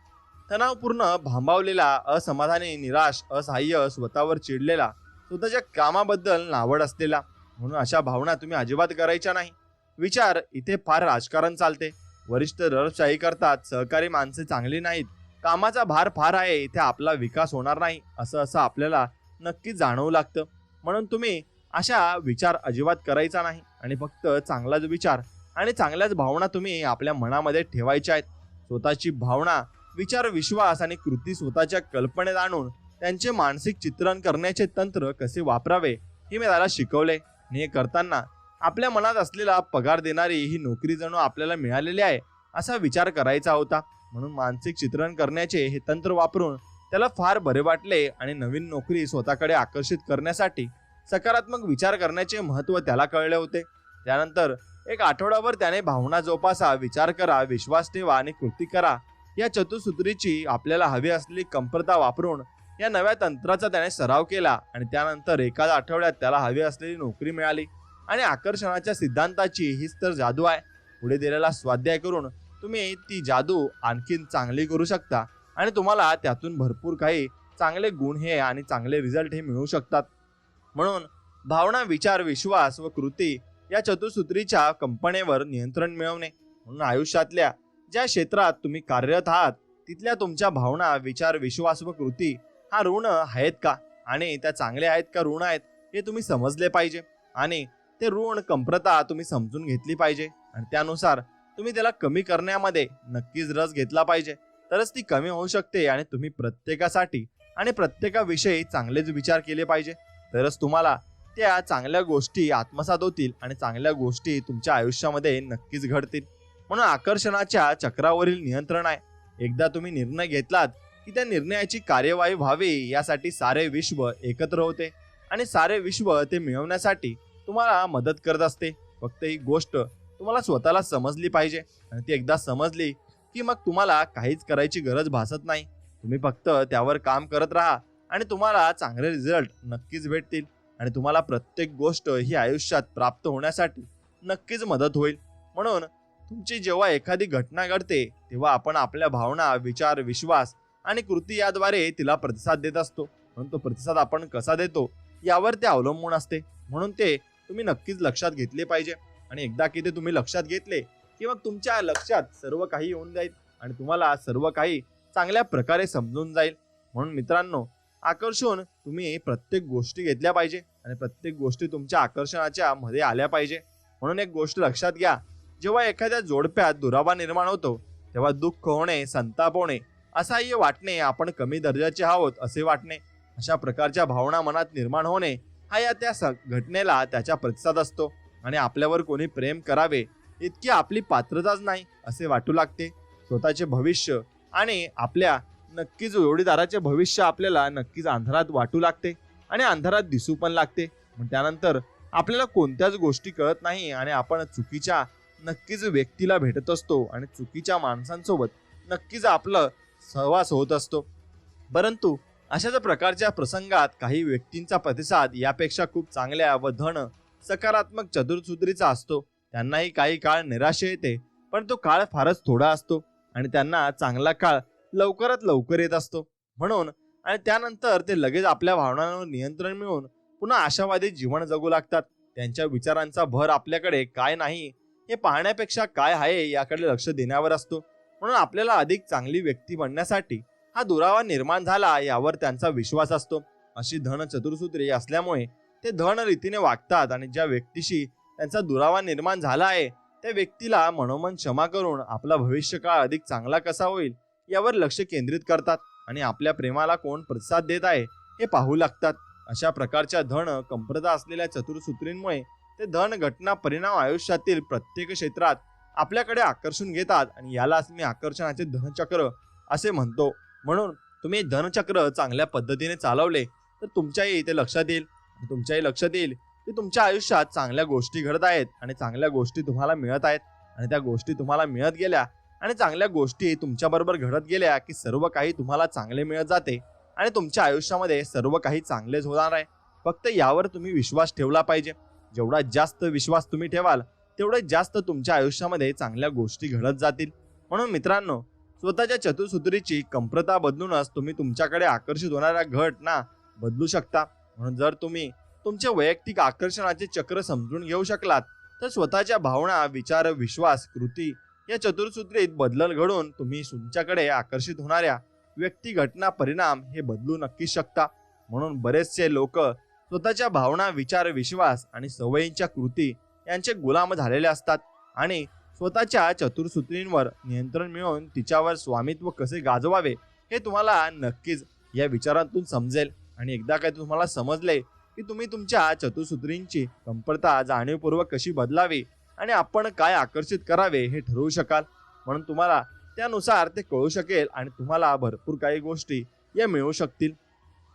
तणावपूर्ण, भांबावलेला, असमाधानी, निराश, असहाय्य, स्वतःवर चिडलेला, स्वतःच्या कामाबद्दल नावड असलेला, म्हणून अशा भावना तुम्ही अजिबात करायच्या नाही. विचार, इथे फार राजकारण चालते, वरिष्ठ दडपशाही करतात, सहकारी माणसे चांगली नाहीत, कामाचा भार फार आहे, इथे आपला विकास होणार नाही, असं आपल्याला नक्कीच जाणवू लागतं. म्हणून तुम्ही अशा विचार अजिबात करायचा नाही आणि फक्त चांगलाच विचार आणि चांगल्याच भावना तुम्ही आपल्या मनामध्ये ठेवायच्या आहेत. स्वतःची भावना, विचार, विश्वास आणि कृती स्वतःच्या कल्पनेत आणून त्यांचे मानसिक चित्रण करण्याचे तंत्र कसे वापरावे हे मी त्याला शिकवले. आणि हे करताना आपल्या मनात असलेला पगार देणारी ही नोकरी जणू आपल्याला मिळालेली आहे असा विचार करायचा होता. म्हणून मानसिक चित्रण करण्याचे हे तंत्र वापरून त्याला फार बरे वाटले आणि नवीन नोकरी स्वतःकडे आकर्षित करण्यासाठी सकारात्मक विचार करण्याचे महत्त्व त्याला कळले होते. त्यानंतर 1 आठवडाभर त्याने भावना जोपासा, विचार करा, विश्वास ठेवा आणि कृती करा या चतुसूत्रीची आपल्याला हवी असलेली कंपरता वापरून या नव्या तंत्राचा त्याने सराव केला. आणि त्यानंतर एकाच आठवड्यात त्याला हवी असलेली नोकरी मिळाली. आणि आकर्षणाच्या सिद्धांताची हीच तर जादू आहे. पुढे दिलेला स्वाध्याय करून तुम्ही ती जादू आणखीन चांगली करू शकता आणि तुम्हाला त्यातून भरपूर काही चांगले गुण हे आणि चांगले रिझल्ट हे मिळू शकतात. म्हणून भावना, विचार, विश्वास व कृती या चतुसूत्रीच्या कंपनीवर नियंत्रण मिळवणे. म्हणून आयुष्यातल्या ज्या क्षेत्रात तुम्ही कार्यरत आहात तिथल्या तुमच्या भावना, विचार, विश्वास व कृती हा ऋण आहेत का आणि त्या चांगल्या आहेत का ऋण आहेत हे तुम्ही समजले पाहिजे. आणि ते ऋण कंप्रता तुम्ही समजून घेतली पाहिजे आणि त्यानुसार तुम्ही त्याला कमी करण्यामध्ये नक्कीच रस घेतला पाहिजे. तरच ती कमी होऊ शकते. आणि तुम्ही प्रत्येकासाठी आणि प्रत्येकाविषयी चांगलेच विचार केले पाहिजे. तरच तुम्हाला त्या चांगल्या गोष्टी आत्मसात होतील आणि चांगल्या गोष्टी तुमच्या आयुष्यामध्ये नक्कीच घडतील. म्हणून आकर्षणाच्या चक्रावरील नियंत्रण आहे. एकदा तुम्ही निर्णय घेतलात की त्या निर्णयाची कार्यवाही व्हावी यासाठी सारे विश्व एकत्र होते आणि सारे विश्व ते मिळवण्यासाठी तुम्हाला मदत करत असते. फक्त ही गोष्ट तुम्हाला स्वतःला समजली पाहिजे आणि ती एकदा समजली की मग तुम्हाला काहीच करायची गरज भासत नाही. तुम्ही फक्त त्यावर काम करत राहा आणि तुम्हाला चांगले रिझल्ट नक्कीच भेटतील आणि तुम्हाला प्रत्येक गोष्ट ही आयुष्यात प्राप्त होण्यासाठी नक्कीच मदत होईल. म्हणून तुमची जेव्हा एखादी घटना घडते तेव्हा आपण आपल्या भावना, विचार, विश्वास आणि कृती याद्वारे तिला प्रतिसाद देत असतो. म्हणून तो प्रतिसाद आपण कसा देतो यावर ते अवलंबून असते. म्हणून ते तुम्ही नक्कीच लक्षात घेतले पाहिजे. आणि एकदा की ते तुम्ही लक्षात घेतले की मग तुमच्या लक्षात सर्व काही येऊन जाईल आणि तुम्हाला सर्व काही चांगल्या प्रकारे समजून जाईल. म्हणून मित्रांनो, आकर्षण तुम्ही प्रत्येक गोष्टी घेतल्या पाहिजे आणि प्रत्येक गोष्टी तुमच्या आकर्षणाच्या मध्ये आल्या पाहिजे. म्हणून एक गोष्ट लक्षात घ्या, जेव्हा एखाद्या जोडप्यात दुरावा निर्माण होतो तेव्हा दुःख होणे, संताप होणे, असहाय्य वाटणे, आपण कमी दर्जाचे आहोत असे वाटणे, अशा प्रकारच्या भावना मनात निर्माण होणे हा या त्या घटनेला त्याचा प्रतिसाद असतो. आणि आपल्यावर कोणी प्रेम करावे इतकी आपली पात्रताच नाही असे वाटू लागते. स्वतःचे भविष्य आणि आपल्या नक्कीच जोडीदाराचे भविष्य आपल्याला नक्कीच अंधारात वाटू लागते आणि अंधारात दिसू पण लागते. मग त्यानंतर आपल्याला कोणत्याच गोष्टी कळत नाही आणि आपण चुकीच्या नक्कीच व्यक्तीला भेटत असतो आणि चुकीच्या माणसांसोबत नक्कीच आपलं सहवास होत असतो. परंतु अशाच प्रकारच्या प्रसंगात काही व्यक्तींचा प्रतिसाद यापेक्षा खूप चांगल्या व धन सकारात्मक चतुर्सूत्रीचा असतो. त्यांनाही काही काळ निराशा येते, पण तो काळ फारच थोडा असतो आणि त्यांना चांगला काळ लवकरात लवकर येत असतो. म्हणून आणि त्यानंतर ते लगेच आपल्या भावनांवर नियंत्रण मिळवून पुन्हा आशावादी जीवन जगू लागतात. त्यांच्या विचारांचा भर आपल्याकडे काय नाही हे पाहण्यापेक्षा काय आहे याकडे लक्ष देण्यावर असतो. म्हणून आपल्याला अधिक चांगली व्यक्ती बनण्यासाठी हा दुरावा निर्माण झाला यावर त्यांचा विश्वास असतो. अशी धन चतुर्सूत्री असल्यामुळे ते धन रीतीने वागतात आणि ज्या व्यक्तीशी त्यांचा दुरावा निर्माण झाला आहे त्या व्यक्तीला मनोमन क्षमा करून आपला भविष्यकाळ अधिक चांगला कसा होईल यावर लक्ष केंद्रित करतात आणि आपल्या प्रेमाला कोण प्रतिसाद देत आहे हे पाहू लागतात. अशा प्रकारच्या धन कंप्रता असलेल्या चतुर्सूत्रींमुळे ते धन घटना परिणाम आयुष्यातील प्रत्येक क्षेत्रात आपल्याकडे आकर्षून घेतात आणि यालाच मी आकर्षणाचे धनचक्र असे म्हणतो. म्हणून तुम्ही धनचक्र चांगल्या पद्धतीने चालवले तर तुमच्याही इथे लक्षात येईल तुमच्याही लक्षात येईल की तुमच्या आयुष्यात चांगल्या गोष्टी घडत आहेत आणि चांगल्या गोष्टी तुम्हाला मिळत आहेत आणि त्या गोष्टी तुम्हाला मिळत गेल्या आणि चांगल्या गोष्टी तुमच्याबरोबर घडत गेल्या की सर्व काही तुम्हाला चांगले मिळत जाते आणि तुमच्या आयुष्यामध्ये सर्व काही चांगलेच होणार आहे. फक्त यावर तुम्ही विश्वास ठेवला पाहिजे. जेवढा जास्त विश्वास तुम्ही ठेवाल तेवढे जास्त तुमच्या आयुष्यामध्ये चांगल्या गोष्टी घडत जातील. म्हणून मित्रांनो, स्वतःच्या चतुर्सूत्रीची कंप्रता बदलूनच तुम्ही तुमच्याकडे आकर्षित होणाऱ्या घटना बदलू शकता. म्हणून जर तुम्ही तुमचे वैयक्तिक आकर्षणाचे चक्र समजून घेऊ शकलात तर स्वतःच्या भावना, विचार, विश्वास, कृती या चतुर्सूत्रीत बदल घडून तुम्ही तुमच्याकडे आकर्षित होणाऱ्या व्यक्ती, घटना, परिणाम हे बदलू नक्कीच शकता. म्हणून बरेचसे लोक स्वतःच्या भावना, विचार, विश्वास आणि सवयींच्या कृती यांचे गुलाम झालेले असतात आणि स्वतःच्या चतुर्सूत्रींवर नियंत्रण मिळवून तिच्यावर स्वामित्व कसे गाजवावे हे तुम्हाला नक्कीच या विचारातून समजेल. आणि एकदा काय तुम्हाला समजले की तुम्ही तुमच्या चतुर्सूत्रींची कंप्रता जाणीवपूर्वक कशी बदलावी आणि आपण काय आकर्षित करावे हे ठरवू शकाल. म्हणून तुम्हाला त्यानुसार ते कळू शकेल आणि तुम्हाला भरपूर काही गोष्टी या मिळू शकतील.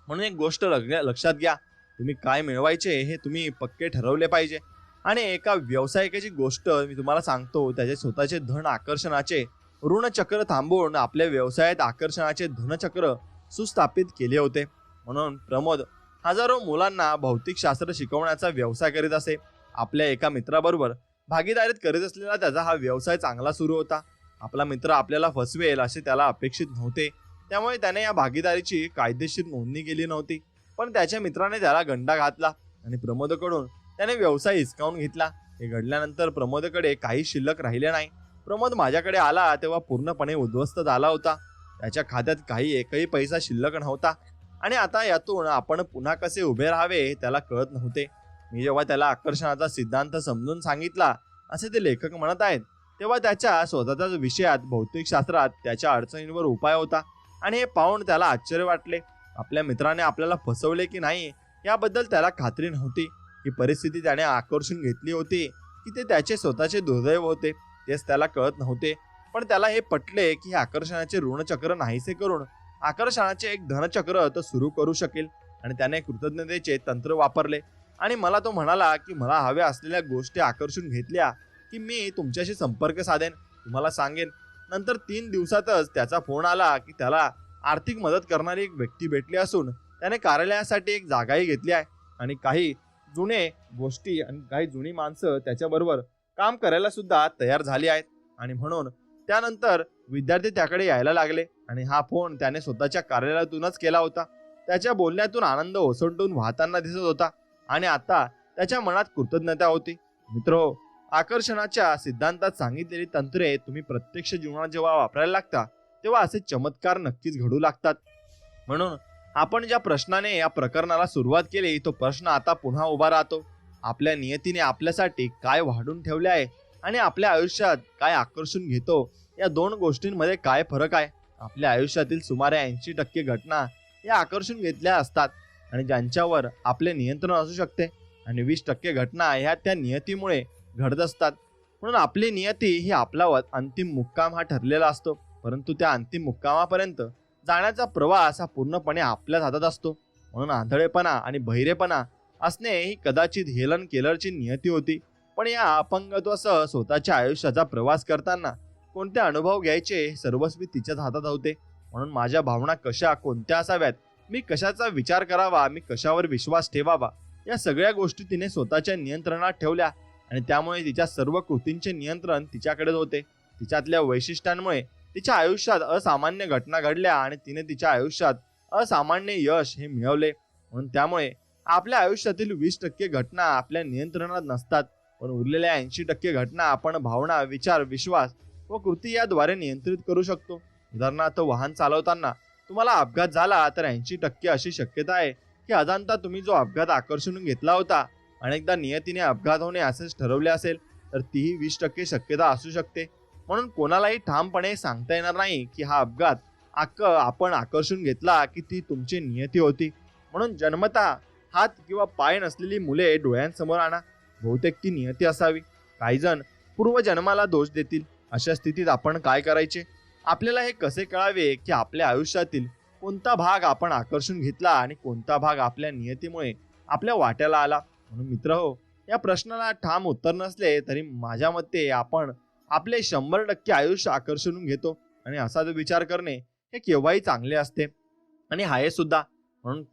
म्हणून एक गोष्ट लक्षात घ्या, तुम्ही काय मिळवायचे हे तुम्ही पक्के ठरवले पाहिजे. आणि एका व्यावसायिकाची गोष्ट मी तुम्हाला सांगतो. त्याचे स्वतःचे धन आकर्षणाचे ऋणचक्र थांबवून आपल्या व्यवसायात आकर्षणाचे धनचक्र सुस्थापित केले होते. म्हणून प्रमोद हजारो मुलांना भौतिकशास्त्र शिकवण्याचा व्यवसाय करीत असे. आपल्या एका मित्राबरोबर भागीदारीत करीत असलेला त्याचा हा व्यवसाय चांगला सुरू होता. आपला मित्र आपल्याला फसवेल असे त्याला अपेक्षित नव्हते, त्यामुळे त्याने या भागीदारीची कायदेशीर नोंदणी केली नव्हती. पण त्याच्या मित्राने त्याला गंडा घातला आणि प्रमोदकडून त्याने व्यवसाय हिसकावून घेतला. हे घडल्यानंतर प्रमोदकडे काही शिल्लक राहिले नाही. प्रमोद माझ्याकडे आला तेव्हा पूर्णपणे उद्ध्वस्त झाला होता. त्याच्या खात्यात काही एकही पैसा शिल्लक नव्हता आणि आता यातून आपण पुन्हा कसे उभे राहावे हे त्याला कळत नव्हते. मी जेव्हा त्याला आकर्षणाचा सिद्धांत समजून सांगितला असे ते लेखक म्हणत आहेत, तेव्हा त्याच्या स्वतःच्याच विषयात भौतिकशास्त्रात त्याच्या अडचणींवर उपाय होता आणि हे पाहून त्याला आश्चर्य वाटले. आपल्या मित्राने आपल्याला फसवले की नाही याबद्दल त्याला खात्री नव्हती. ही परिस्थिती त्याने आकर्षून घेतली होती की ते त्याचे स्वतःचे दुर्दैव होते तेच त्याला कळत नव्हते. पण त्याला हे पटले की हे आकर्षणाचे ऋणचक्र नाहीसे करून आकर्षणाचे एक धनचक्र तो सुरू करू शकेल आणि त्याने कृतज्ञतेचे तंत्र वापरले आणि मला तो म्हणाला की मला हव्या असलेल्या गोष्टी आकर्षून घेतल्या की मी तुमच्याशी संपर्क साधेन, तुम्हाला सांगेन. नंतर 3 दिवसातच त्याचा फोन आला की त्याला आर्थिक मदत करणारी एक व्यक्ती भेटली असून त्याने कार्यालयासाठी एक जागाही घेतली आहे आणि काही जुने गोष्टी आणि काही जुनी माणसं त्याच्याबरोबर काम करायला सुद्धा तयार झाली आहेत. आणि म्हणून त्यानंतर विद्यार्थी त्याकडे यायला लागले आणि हा फोन त्याने स्वतःच्या कार्यालयातूनच केला होता. त्याच्या बोलण्यातून आनंद ओसंडून वाहताना दिसत होता आणि आता त्याच्या मनात कृतज्ञता होती. मित्रो, आकर्षणाच्या सिद्धांतात सांगितलेली तंत्रे तुम्ही प्रत्यक्ष जीवनात जेव्हा वापरायला लागता तेव्हा असे चमत्कार नक्कीच घडू लागतात. म्हणून आपण ज्या प्रश्नाने या प्रकरणाला सुरुवात केली तो प्रश्न आता पुन्हा उभा राहतो. आपल्या नियतीने आपल्यासाठी काय वाढून ठेवले आहे आणि आपल्या आयुष्यात काय आकर्षून घेतो या 2 गोष्टींमध्ये काय फरक आहे. आपल्या आयुष्यातील सुमारे 80% घटना या आकर्षून घेतल्या असतात आणि ज्यांच्यावर आपले नियंत्रण असू शकते आणि 20% घटना ह्या त्या नियतीमुळे घडत असतात. म्हणून आपली नियती ही आपला अंतिम मुक्काम हा ठरलेला असतो, परंतु त्या अंतिम मुक्कामापर्यंत जाण्याचा प्रवास हा पूर्णपणे आपल्याच हातात असतो. म्हणून आंधळेपणा आणि बहिरेपणा असणे ही कदाचित हेलन केलरची नियती होती. पण या अपंगत्वासह स्वतःच्या आयुष्याचा प्रवास करताना कोणते अनुभव घ्यायचे हे सर्वस्वी तिच्याच हातात होते. म्हणून माझ्या भावना कशा कोणत्या असाव्यात, मी कशाचा विचार करावा, मी कशावर विश्वास ठेवावा, या सगळ्या गोष्टी तिने स्वतःच्या नियंत्रणात ठेवल्या आणि त्यामुळे तिच्या सर्व कृतींचे नियंत्रण तिच्याकडेच होते. तिच्यातल्या वैशिष्ट्यांमुळे तिच्या आयुष्यात असामान्य घटना घडल्या आणि तिने तिच्या आयुष्यात असामान्य यश हे मिळवले. म्हणून त्यामुळे आपल्या आयुष्यातील 20% घटना आपल्या नियंत्रणात नसतात, पण उरलेल्या 80% घटना आपण भावना, विचार, विश्वास व कृती याद्वारे नियंत्रित करू शकतो. उदाहरणार्थ, वाहन चालवताना तुम्हाला अपघात झाला तर 80% अशी शक्यता आहे की अजाणता तुम्ही जो अपघात आकर्षून घेतला होता, अनेकदा नियतीने अपघात होणे असेच ठरवले असेल, तर तीही 20% शक्यता असू शकते. म्हणून कोणालाही ठामपणे सांगता येणार नाही की हा अपघात आपण आकर्षून घेतला की ती तुमची नियती होती. म्हणून जन्मतः हात किंवा पाय नसलेली मुले डोळ्यांसमोर आणा, बहुतेक ती नियती असावी. काही जण पूर्वजन्माला दोष देतील. अशा स्थितीत आपण काय करायचे? आपल्याला हे कसे कळावे की आपल्या आयुष्यातील कोणता भाग आपण आकर्षून घेतला आणि कोणता भाग आपल्या नियतीमुळे आपल्या वाट्याला आला? म्हणून मित्र हो, या प्रश्नाला ठाम उत्तर नसले तरी माझ्या मते आपण आपले 100% आयुष्य आकर्षून घेतो आणि असाच विचार करणे हे केव्हाही चांगले असते आणि आहे सुद्धा. म्हणून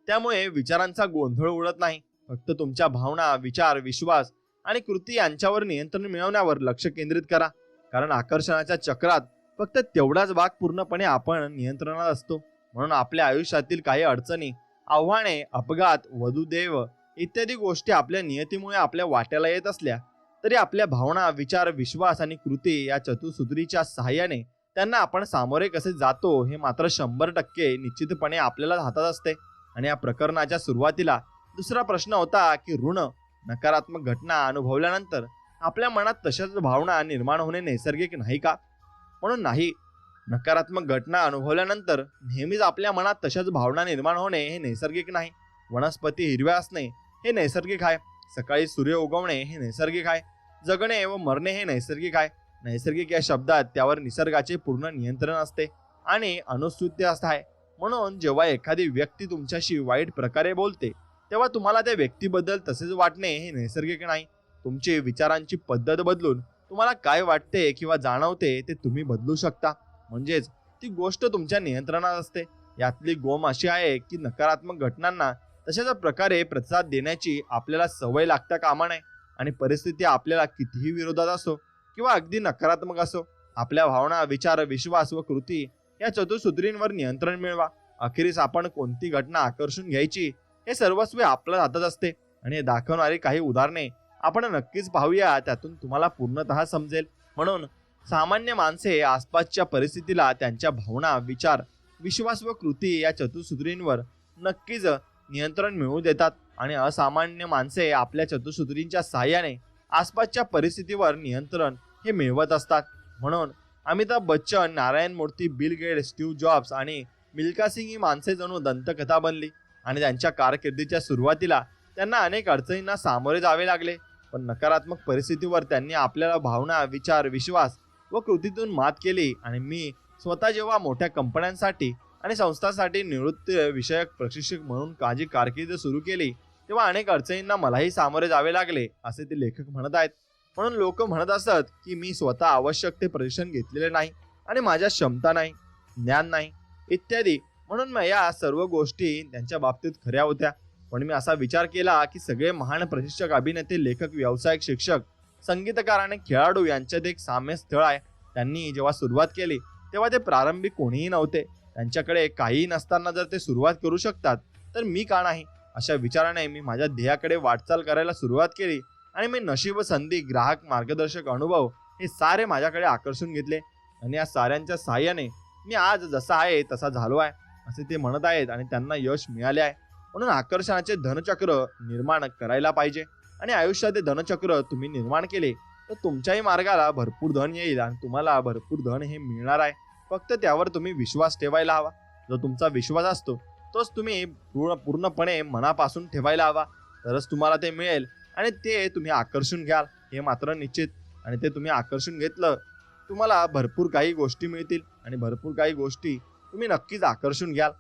त्यामुळे विचारांचा गोंधळ उडत नाही. फक्त तुमच्या भावना, विचार, विश्वास आणि कृती यांच्यावर नियंत्रण मिळवण्यावर लक्ष केंद्रित करा. कारण आकर्षणाच्या चक्रात फक्त तेवढाच भाग पूर्णपणे आपण नियंत्रणात असतो. म्हणून आपल्या आयुष्यातील काही अडचणी, आव्हाने, अपघात, वधूदेव इत्यादी गोष्टी आपल्या नियतीमुळे आपल्या वाट्याला येत असल्या तरी आपल्या भावना, विचार, विश्वास आणि कृती या चतुसूत्रीच्या सहाय्याने त्यांना आपण सामोरे कसे जातो हे मात्र 100% निश्चितपणे आपल्याला हातात असते. आणि या प्रकरणाच्या सुरुवातीला दुसरा प्रश्न होता की नकारात्मक घटना अनुभवल्यानंतर आपल्या मनात तशाच भावना निर्माण होणे नैसर्गिक नाही का? म्हणून नाही. नकारात्मक घटना अनुभवल्यानंतर नेहमीच आपल्या मनात तशाच भावना निर्माण होणे हे नैसर्गिक नाही. वनस्पती हिरव्या असणे हे नैसर्गिक आहे. सकाळी सूर्य उगवणे हे नैसर्गिक आहे. जगणे व मरणे हे नैसर्गिक आहे. नैसर्गिक या शब्दात त्यावर निसर्गाचे पूर्ण नियंत्रण असते आणि अनुसूत्य आहे. म्हणून जेव्हा एखादी व्यक्ती तुमच्याशी वाईट प्रकारे बोलते तेव्हा तुम्हाला त्या व्यक्तीबद्दल तसेच वाटणे हे नैसर्गिक नाही. तुमची विचारांची पद्धत बदलून तुम्हाला काय वाटते किंवा जाणवते ते तुम्ही बदलू शकता. म्हणजेच ती गोष्ट तुमच्या नियंत्रणात असते. यातली गोम अशी आहे की नकारात्मक घटनांना तशाच प्रकारे प्रतिसाद देण्याची आपल्याला सवय लागता कामा नये. आणि परिस्थिती आपल्याला कितीही विरोधात असो किंवा अगदी नकारात्मक असो, आपल्या भावना, विचार, विश्वास व कृती या चतुसूत्रींवर नियंत्रण मिळवा. अखेरीस आपण कोणती घटना आकर्षून घ्यायची हे सर्वस्व आपल्या हातात असते. आणि हे दाखवणारी काही उदाहरणे आपण नक्कीच पाहूया, त्यातून तुम्हाला पूर्णतः समजेल. म्हणून सामान्य माणसे आसपासच्या परिस्थितीला त्यांच्या भावना, विचार, विश्वास व कृती या चतुसूत्रींवर नक्कीच नियंत्रण मिळवू देतात आणि असामान्य माणसे आपल्या चतुसूत्रींच्या सहाय्याने आसपासच्या परिस्थितीवर नियंत्रण हे मिळवत असतात. म्हणून अमिताभ बच्चन, नारायण मूर्ती, बिल गेट्स, स्टीव्ह जॉब्स आणि मिल्खा सिंग ही माणसे जणू दंतकथा बनली आणि त्यांच्या कारकिर्दीच्या सुरुवातीला त्यांना अनेक अडचणींना सामोरे जावे लागले. पण नकारात्मक परिस्थितीवर त्यांनी आपल्याला भावना, विचार, विश्वास व कृतीतून मात केली. आणि मी स्वतः जेव्हा मोठ्या कंपन्यांसाठी आणि संस्थांसाठी निवृत्ती विषयक प्रशिक्षक म्हणून माझी कारकीर्द सुरू केली तेव्हा अनेक अडचणींना मलाही सामोरे जावे लागले, असे ते लेखक म्हणत आहेत. म्हणून लोक म्हणत असत की मी स्वतः आवश्यक ते प्रशिक्षण घेतलेले नाही आणि माझ्या क्षमता नाही, ज्ञान नाही इत्यादी. म्हणून या सर्व गोष्टी त्यांच्या बाबतीत खऱ्या होत्या. पण मी असा विचार केला की सगळे महान प्रशिक्षक, अभिनेते, लेखक, व्यावसायिक, शिक्षक, संगीतकार आणि खेळाडू यांच्यात एक साम्य स्थळ आहे. त्यांनी जेव्हा सुरुवात केली तेव्हा ते प्रारंभी कोणीही नव्हते. त्यांच्याकडे काहीही नसताना जर ते सुरुवात करू शकतात तर मी का नाही? अशा विचाराने मी माझ्या ध्येयाकडे वाटचाल करायला सुरुवात केली आणि मी नशीब, संधी, ग्राहक, मार्गदर्शक, अनुभव हे सारे माझ्याकडे आकर्षून घेतले आणि या साऱ्यांच्या सहाय्याने मी आज जसा आहे तसा झालो आहे, असे ते म्हणत आहेत आणि त्यांना यश मिळाले आहे. म्हणून आकर्षणाचे धनचक्र निर्माण करायला पाहिजे आणि आयुष्यात धनचक्र तुम्ही निर्माण केले तर तुमच्याही मार्गाला भरपूर धन येईल आणि तुम्हाला भरपूर धन हे मिळणार आहे. फक्त त्यावर तुम्ही विश्वास ठेवायला हवा. जो तुमचा विश्वास असतो तोच तुम्ही पूर्णपणे मनापासून ठेवायला हवा, तरच तुम्हाला ते मिळेल आणि ते तुम्ही आकर्षून घ्याल हे मात्र निश्चित. आणि ते तुम्ही आकर्षून घेतलं तुम्हाला भरपूर काही गोष्टी मिळतील आणि भरपूर काही गोष्टी तुम्ही नक्कीच आकर्षून घ्याल.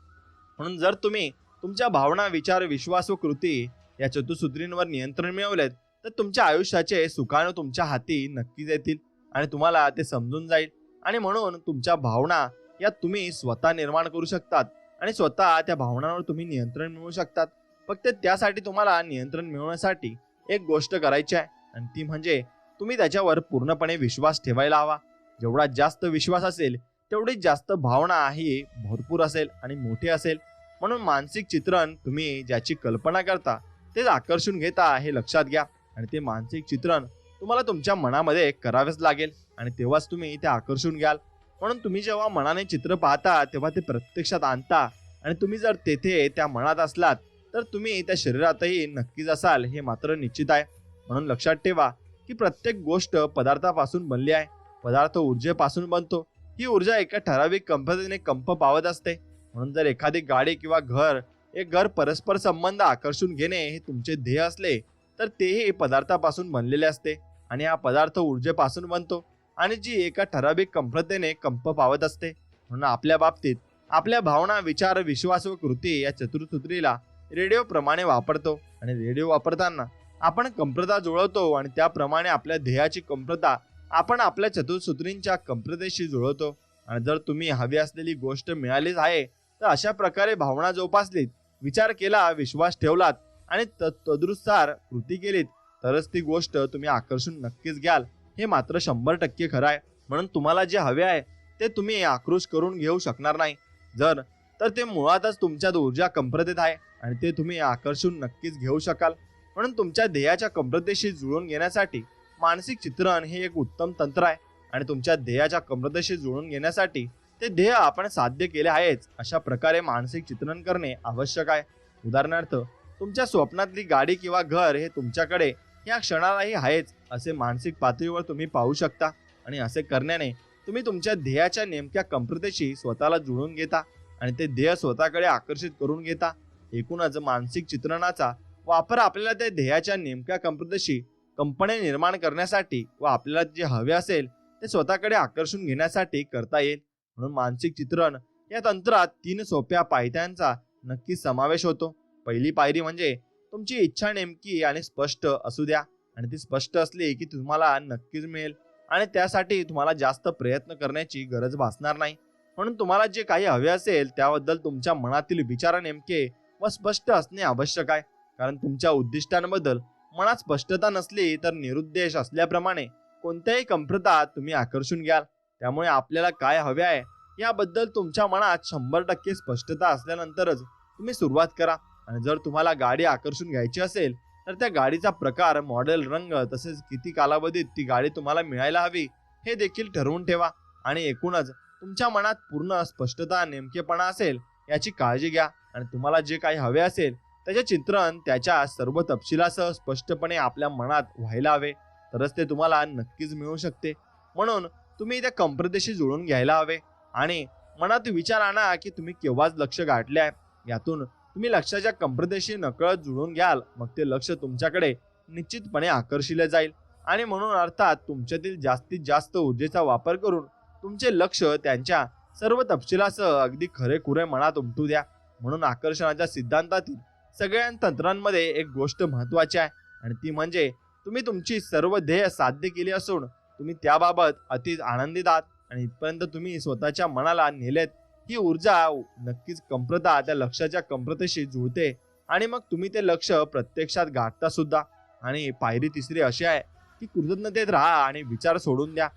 म्हणून जर तुम्ही तुमच्या भावना, विचार, विश्वास व कृती या चतुसूत्रींवर नियंत्रण मिळवलेत तर तुमच्या आयुष्याचे सुखाणू तुमच्या हाती नक्कीच येतील आणि तुम्हाला ते समजून जाईल. आणि म्हणून तुमच्या भावना या तुम्ही स्वतः निर्माण करू शकतात आणि स्वतः त्या भावनांवर तुम्ही नियंत्रण मिळवू शकतात. फक्त त्यासाठी तुम्हाला नियंत्रण मिळवण्यासाठी एक गोष्ट करायची आहे आणि ती म्हणजे तुम्ही त्याच्यावर पूर्णपणे विश्वास ठेवायला हवा. जेवढा जास्त विश्वास असेल तेवढीच जास्त भावना ही भरपूर असेल आणि मोठी असेल. म्हणून मानसिक चित्रण तुम्ही ज्याची कल्पना करता तेच आकर्षून घेता हे लक्षात घ्या आणि ते मानसिक चित्रण तुम्हाला तुमच्या मनामध्ये करावेच लागेल आणि तेव्हाच तुम्ही ते आकर्षून घ्याल. म्हणून तुम्ही जेव्हा मनाने चित्र पाहता तेव्हा ते प्रत्यक्षात आणता आणि तुम्ही जर तेथे त्या मनात असलात तर तुम्ही त्या शरीरातही नक्कीच असाल हे मात्र निश्चित आहे. म्हणून लक्षात ठेवा की प्रत्येक गोष्ट पदार्थापासून बनली आहे. पदार्थ ऊर्जेपासून बनतो. ही ऊर्जा एका ठराविक कंपनीने कंप पावत असते. म्हणून जर एखादी गाडी किंवा एक घर परस्पर संबंध आकर्षून घेणे हे तुमचे ध्येय असले तर तेही पदार्थापासून बनलेले असते आणि हा पदार्थ ऊर्जेपासून बनतो आणि जी एका ठराविक कंपनीने कंप पावत असते. म्हणून आपल्या बाबतीत आपल्या भावना, विचार, विश्वास व कृती या चतुर्सूत्रीला रेडिओ प्रमाणे वापरतो आणि रेडिओ वापरताना आपण कंप्रता जुळवतो आणि त्याप्रमाणे आपल्या ध्येयाची कंप्रता आपण आपल्या चतुर्सूत्रींच्या कंप्रतेशी जुळवतो. आणि जर तुम्ही हवी असलेली गोष्ट मिळालीच आहे तर अशा प्रकारे भावना जोपासलीत, विचार केला, विश्वास ठेवलात आणि तदनुसार कृती केलीत तरच ती गोष्ट तुम्ही आकर्षून नक्कीच घ्याल हे मात्र 100% खरं आहे. म्हणून तुम्हाला जे हवे आहे ते तुम्ही आक्रोश करून घेऊ शकणार नाही जर तर ते मुळातच तुमच्यात ऊर्जा कंप्रतेत आहे आणि ते तुम्ही आकर्षून नक्कीच घेऊ शकाल. म्हणून तुमच्या ध्येयाच्या कंप्रतेशी जुळून घेण्यासाठी मानसिक चित्रण हे एक उत्तम तंत्र आहे आणि तुमच्या ध्येयाच्या कंप्रतेशी जुळून घेण्यासाठी ते ध्येय आपण साध्य केले आहेच अशा प्रकारे मानसिक चित्रण करणे आवश्यक आहे. उदाहरणार्थ तुमच्या स्वप्नातली गाडी किंवा घर हे तुमच्याकडे या क्षणालाही आहेच असे मानसिक पातळीवर तुम्ही पाहू शकता आणि असे करण्याने तुम्ही तुमच्या ध्येयाच्या नेमक्या कंप्रतेशी स्वतःला जुळून घेता आणि ते ध्येय स्वतःकडे आकर्षित करून घेता. एकूणच मानसिक चित्रणाचा वापर आपल्याला त्या ध्येयाच्या नेमक्या कंप्रतेशी कंपने निर्माण करण्यासाठी व आपल्याला जे हवे असेल ते स्वतःकडे आकर्षून घेण्यासाठी करता येईल. म्हणून मानसिक चित्रण या तंत्रात 3 सोप्या पायऱ्यांचा नक्की समावेश होतो. पहिली पायरी म्हणजे तुमची इच्छा नेमकी आणि स्पष्ट असू द्या आणि ती स्पष्ट असली की तुम्हाला नक्कीच मिळेल आणि त्यासाठी तुम्हाला जास्त प्रयत्न करण्याची गरज भासणार नाही. म्हणून तुम्हाला जे काही हवे असेल त्याबद्दल तुमच्या मनातील विचार नेमके व स्पष्ट असणे आवश्यक आहे. कारण तुमच्या उद्दिष्टांबद्दल मनात स्पष्टता नसली तर निरुद्देश असल्याप्रमाणे कोणत्याही कंप्रता तुम्ही आकर्षून घ्याल. त्यामुळे आपल्याला काय हवे आहे याबद्दल तुमच्या मनात 100% स्पष्टता असल्यानंतरच तुम्ही सुरुवात करा. आणि जर तुम्हाला गाडी आकर्षून घ्यायची असेल तर त्या गाडीचा प्रकार, मॉडेल, रंग तसेच किती कालावधीत ती गाडी तुम्हाला मिळायला हवी हे देखील ठरवून ठेवा. आणि एकूणच तुमच्या मनात पूर्ण स्पष्टता, नेमकेपणा असेल याची काळजी घ्या आणि तुम्हाला जे काही हवे असेल त्याचे चित्रण त्याच्या सर्व तपशिलासह स्पष्टपणे आपल्या मनात व्हायला हवे तरच ते तुम्हाला नक्कीच मिळू शकते. म्हणून तुम्ही त्या कंप्रतेशी जुळून घ्यायला हवे आणि मनात विचार आणा की तुम्ही केव्हाच लक्ष गाठले आहे. यातून तुम्ही लक्ष्याच्या कंप्रतेशी नकळत जुळून घ्याल. मग ते लक्ष तुमच्याकडे निश्चितपणे आकर्षिले जाईल आणि म्हणून अर्थात तुमच्यातील जास्तीत जास्त ऊर्जेचा वापर करून तुमचे लक्ष त्यांच्या सर्व तपशिलासह अगदी खरेखुरे मनात उमटू द्या. म्हणून आकर्षणाच्या सिद्धांतातील सगळ्या तंत्रांमध्ये एक गोष्ट महत्त्वाची आहे आणि ती म्हणजे तुम्ही तुमची सर्व ध्येय साध्य केली असून तुम्ही त्याबाबत अति आनंदित आहात आणि इथपर्यंत तुम्ही स्वतःच्या मनाला नेलेत. ही ऊर्जा नक्कीच कंप्रता त्या लक्ष्याच्या कंप्रतेशी जुळते आणि मग तुम्ही ते लक्ष प्रत्यक्षात गाठता सुद्धा. आणि पायरी तिसरी अशी आहे की कृतज्ञतेत राहा आणि विचार सोडून द्या.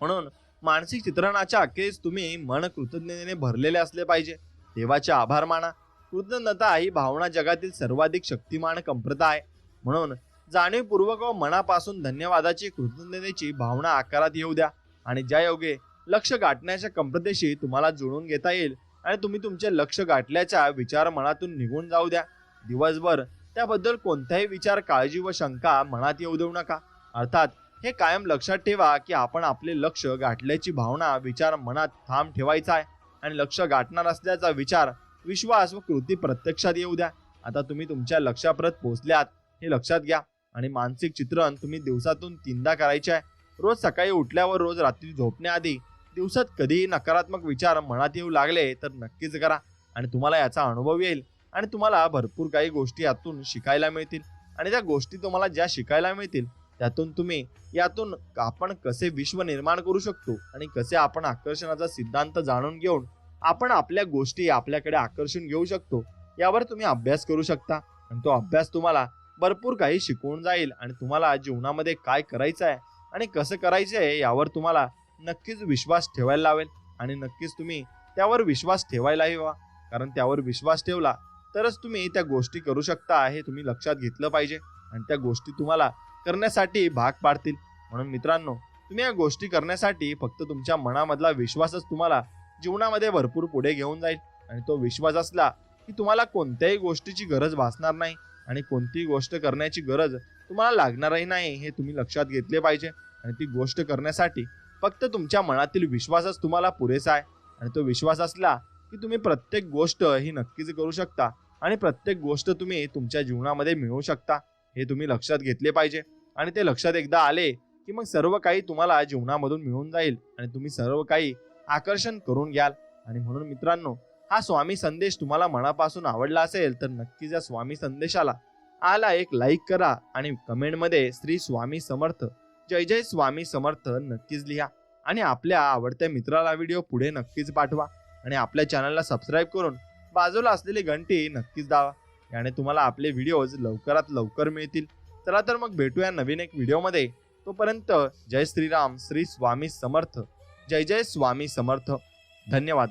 म्हणून मानसिक चित्रणाच्या अखेरीस तुम्ही मन कृतज्ञतेने भरलेले असले पाहिजे. देवाचे आभार माना. कृतज्ञता ही भावना जगातील सर्वाधिक शक्तिमान कंप्रता आहे. म्हणून जाणीवपूर्वक व मनापासून धन्यवादाची, कृतज्ञतेची भावना आकारात येऊ द्या आणि ज्या योगे लक्ष गाठण्याच्या कंप्रतेशी तुम्हाला जुळून घेता येईल आणि तुम्ही तुमचे लक्ष गाठल्याच्या विचार मनातून निघून जाऊ द्या. दिवसभर त्याबद्दल कोणताही विचार, काळजी व शंका मनात येऊ देऊ नका. अर्थात हे कायम लक्षात ठेवा की आपण आपले लक्ष गाठल्याची भावना, विचार मनात ठाम ठेवायचा आहे आणि लक्ष गाठणार असल्याचा विचार, विश्वास व कृती प्रत्यक्षात येऊ द्या. आता तुम्ही तुमच्या लक्ष्यापर्यंत पोहोचल्यात हे लक्षात घ्या आणि मानसिक चित्रण तुम्ही दिवसातून 3दा करायचे आहे. रोज सकाळी उठल्यावर, रोज रात्री झोपण्याआधी दिवसात कधीही नकारात्मक विचार मनात येऊ लागले तर नक्कीच करा आणि तुम्हाला याचा अनुभव येईल आणि तुम्हाला भरपूर काही गोष्टी यातून शिकायला मिळतील आणि त्या गोष्टी तुम्हाला ज्या शिकायला मिळतील त्यातून तुम्ही यातून आपण कसे विश्व निर्माण करू शकतो आणि कसे आपण आकर्षणाचा सिद्धांत जाणून घेऊन आपण आपल्या गोष्टी आपल्याकडे आकर्षून घेऊ शकतो यावर तुम्ही अभ्यास करू शकता आणि तो अभ्यास तुम्हाला भरपूर काही शिकवून जाईल आणि तुम्हाला जीवनामध्ये काय करायचं आहे आणि कसं करायचं आहे यावर तुम्हाला नक्कीच विश्वास ठेवायला लावेल आणि नक्कीच तुम्ही त्यावर विश्वास ठेवायलाही हवा कारण त्यावर विश्वास ठेवला तरच तुम्ही त्या गोष्टी करू शकता हे तुम्ही लक्षात घेतलं पाहिजे आणि त्या गोष्टी तुम्हाला करण्यासाठी भाग पाडतील. म्हणून मित्रांनो, तुम्ही या गोष्टी करण्यासाठी फक्त तुमच्या मनामधला विश्वासच तुम्हाला जीवनामध्ये भरपूर पुढे घेऊन जाईल आणि तो विश्वास असला की तुम्हाला कोणत्याही गोष्टीची गरज भासणार नाही आणि कोणतीही गोष्ट करण्याची गरज तुम्हाला लागणारही नाही हे तुम्ही लक्षात घेतले पाहिजे आणि ती गोष्ट करण्यासाठी फक्त तुमच्या मनातील विश्वासच तुम्हाला पुरेसा आहे आणि तो विश्वास असला की तुम्ही प्रत्येक गोष्ट ही नक्कीच करू शकता आणि प्रत्येक गोष्ट तुम्ही तुमच्या जीवनामध्ये मिळवू शकता हे तुम्ही लक्षात घेतले पाहिजे आणि ते लक्षात एकदा आले की मग सर्व काही तुम्हाला जीवनामधून मिळून जाईल आणि तुम्ही सर्व काही आकर्षण करून घ्याल. आणि म्हणून मित्रांनो, हा स्वामी संदेश तुम्हाला मनापासून आवडला असेल तर नक्कीच या स्वामी संदेशाला आला एक लाईक करा आणि कमेंटमध्ये श्री स्वामी समर्थ, जय जय स्वामी समर्थ नक्कीच लिहा आणि आपल्या आवडत्या मित्राला व्हिडिओ पुढे नक्कीच पाठवा आणि आपल्या चॅनलला सबस्क्राईब करून बाजूला असलेली घंटी नक्कीच दाबा. याने तुम्हाला आपले व्हिडिओज लवकरात लवकर मिळतील. चला तर मग भेटूया नवीन एक व्हिडिओमध्ये. तोपर्यंत जय श्रीराम, श्री स्वामी समर्थ, जय जय स्वामी समर्थ. धन्यवाद.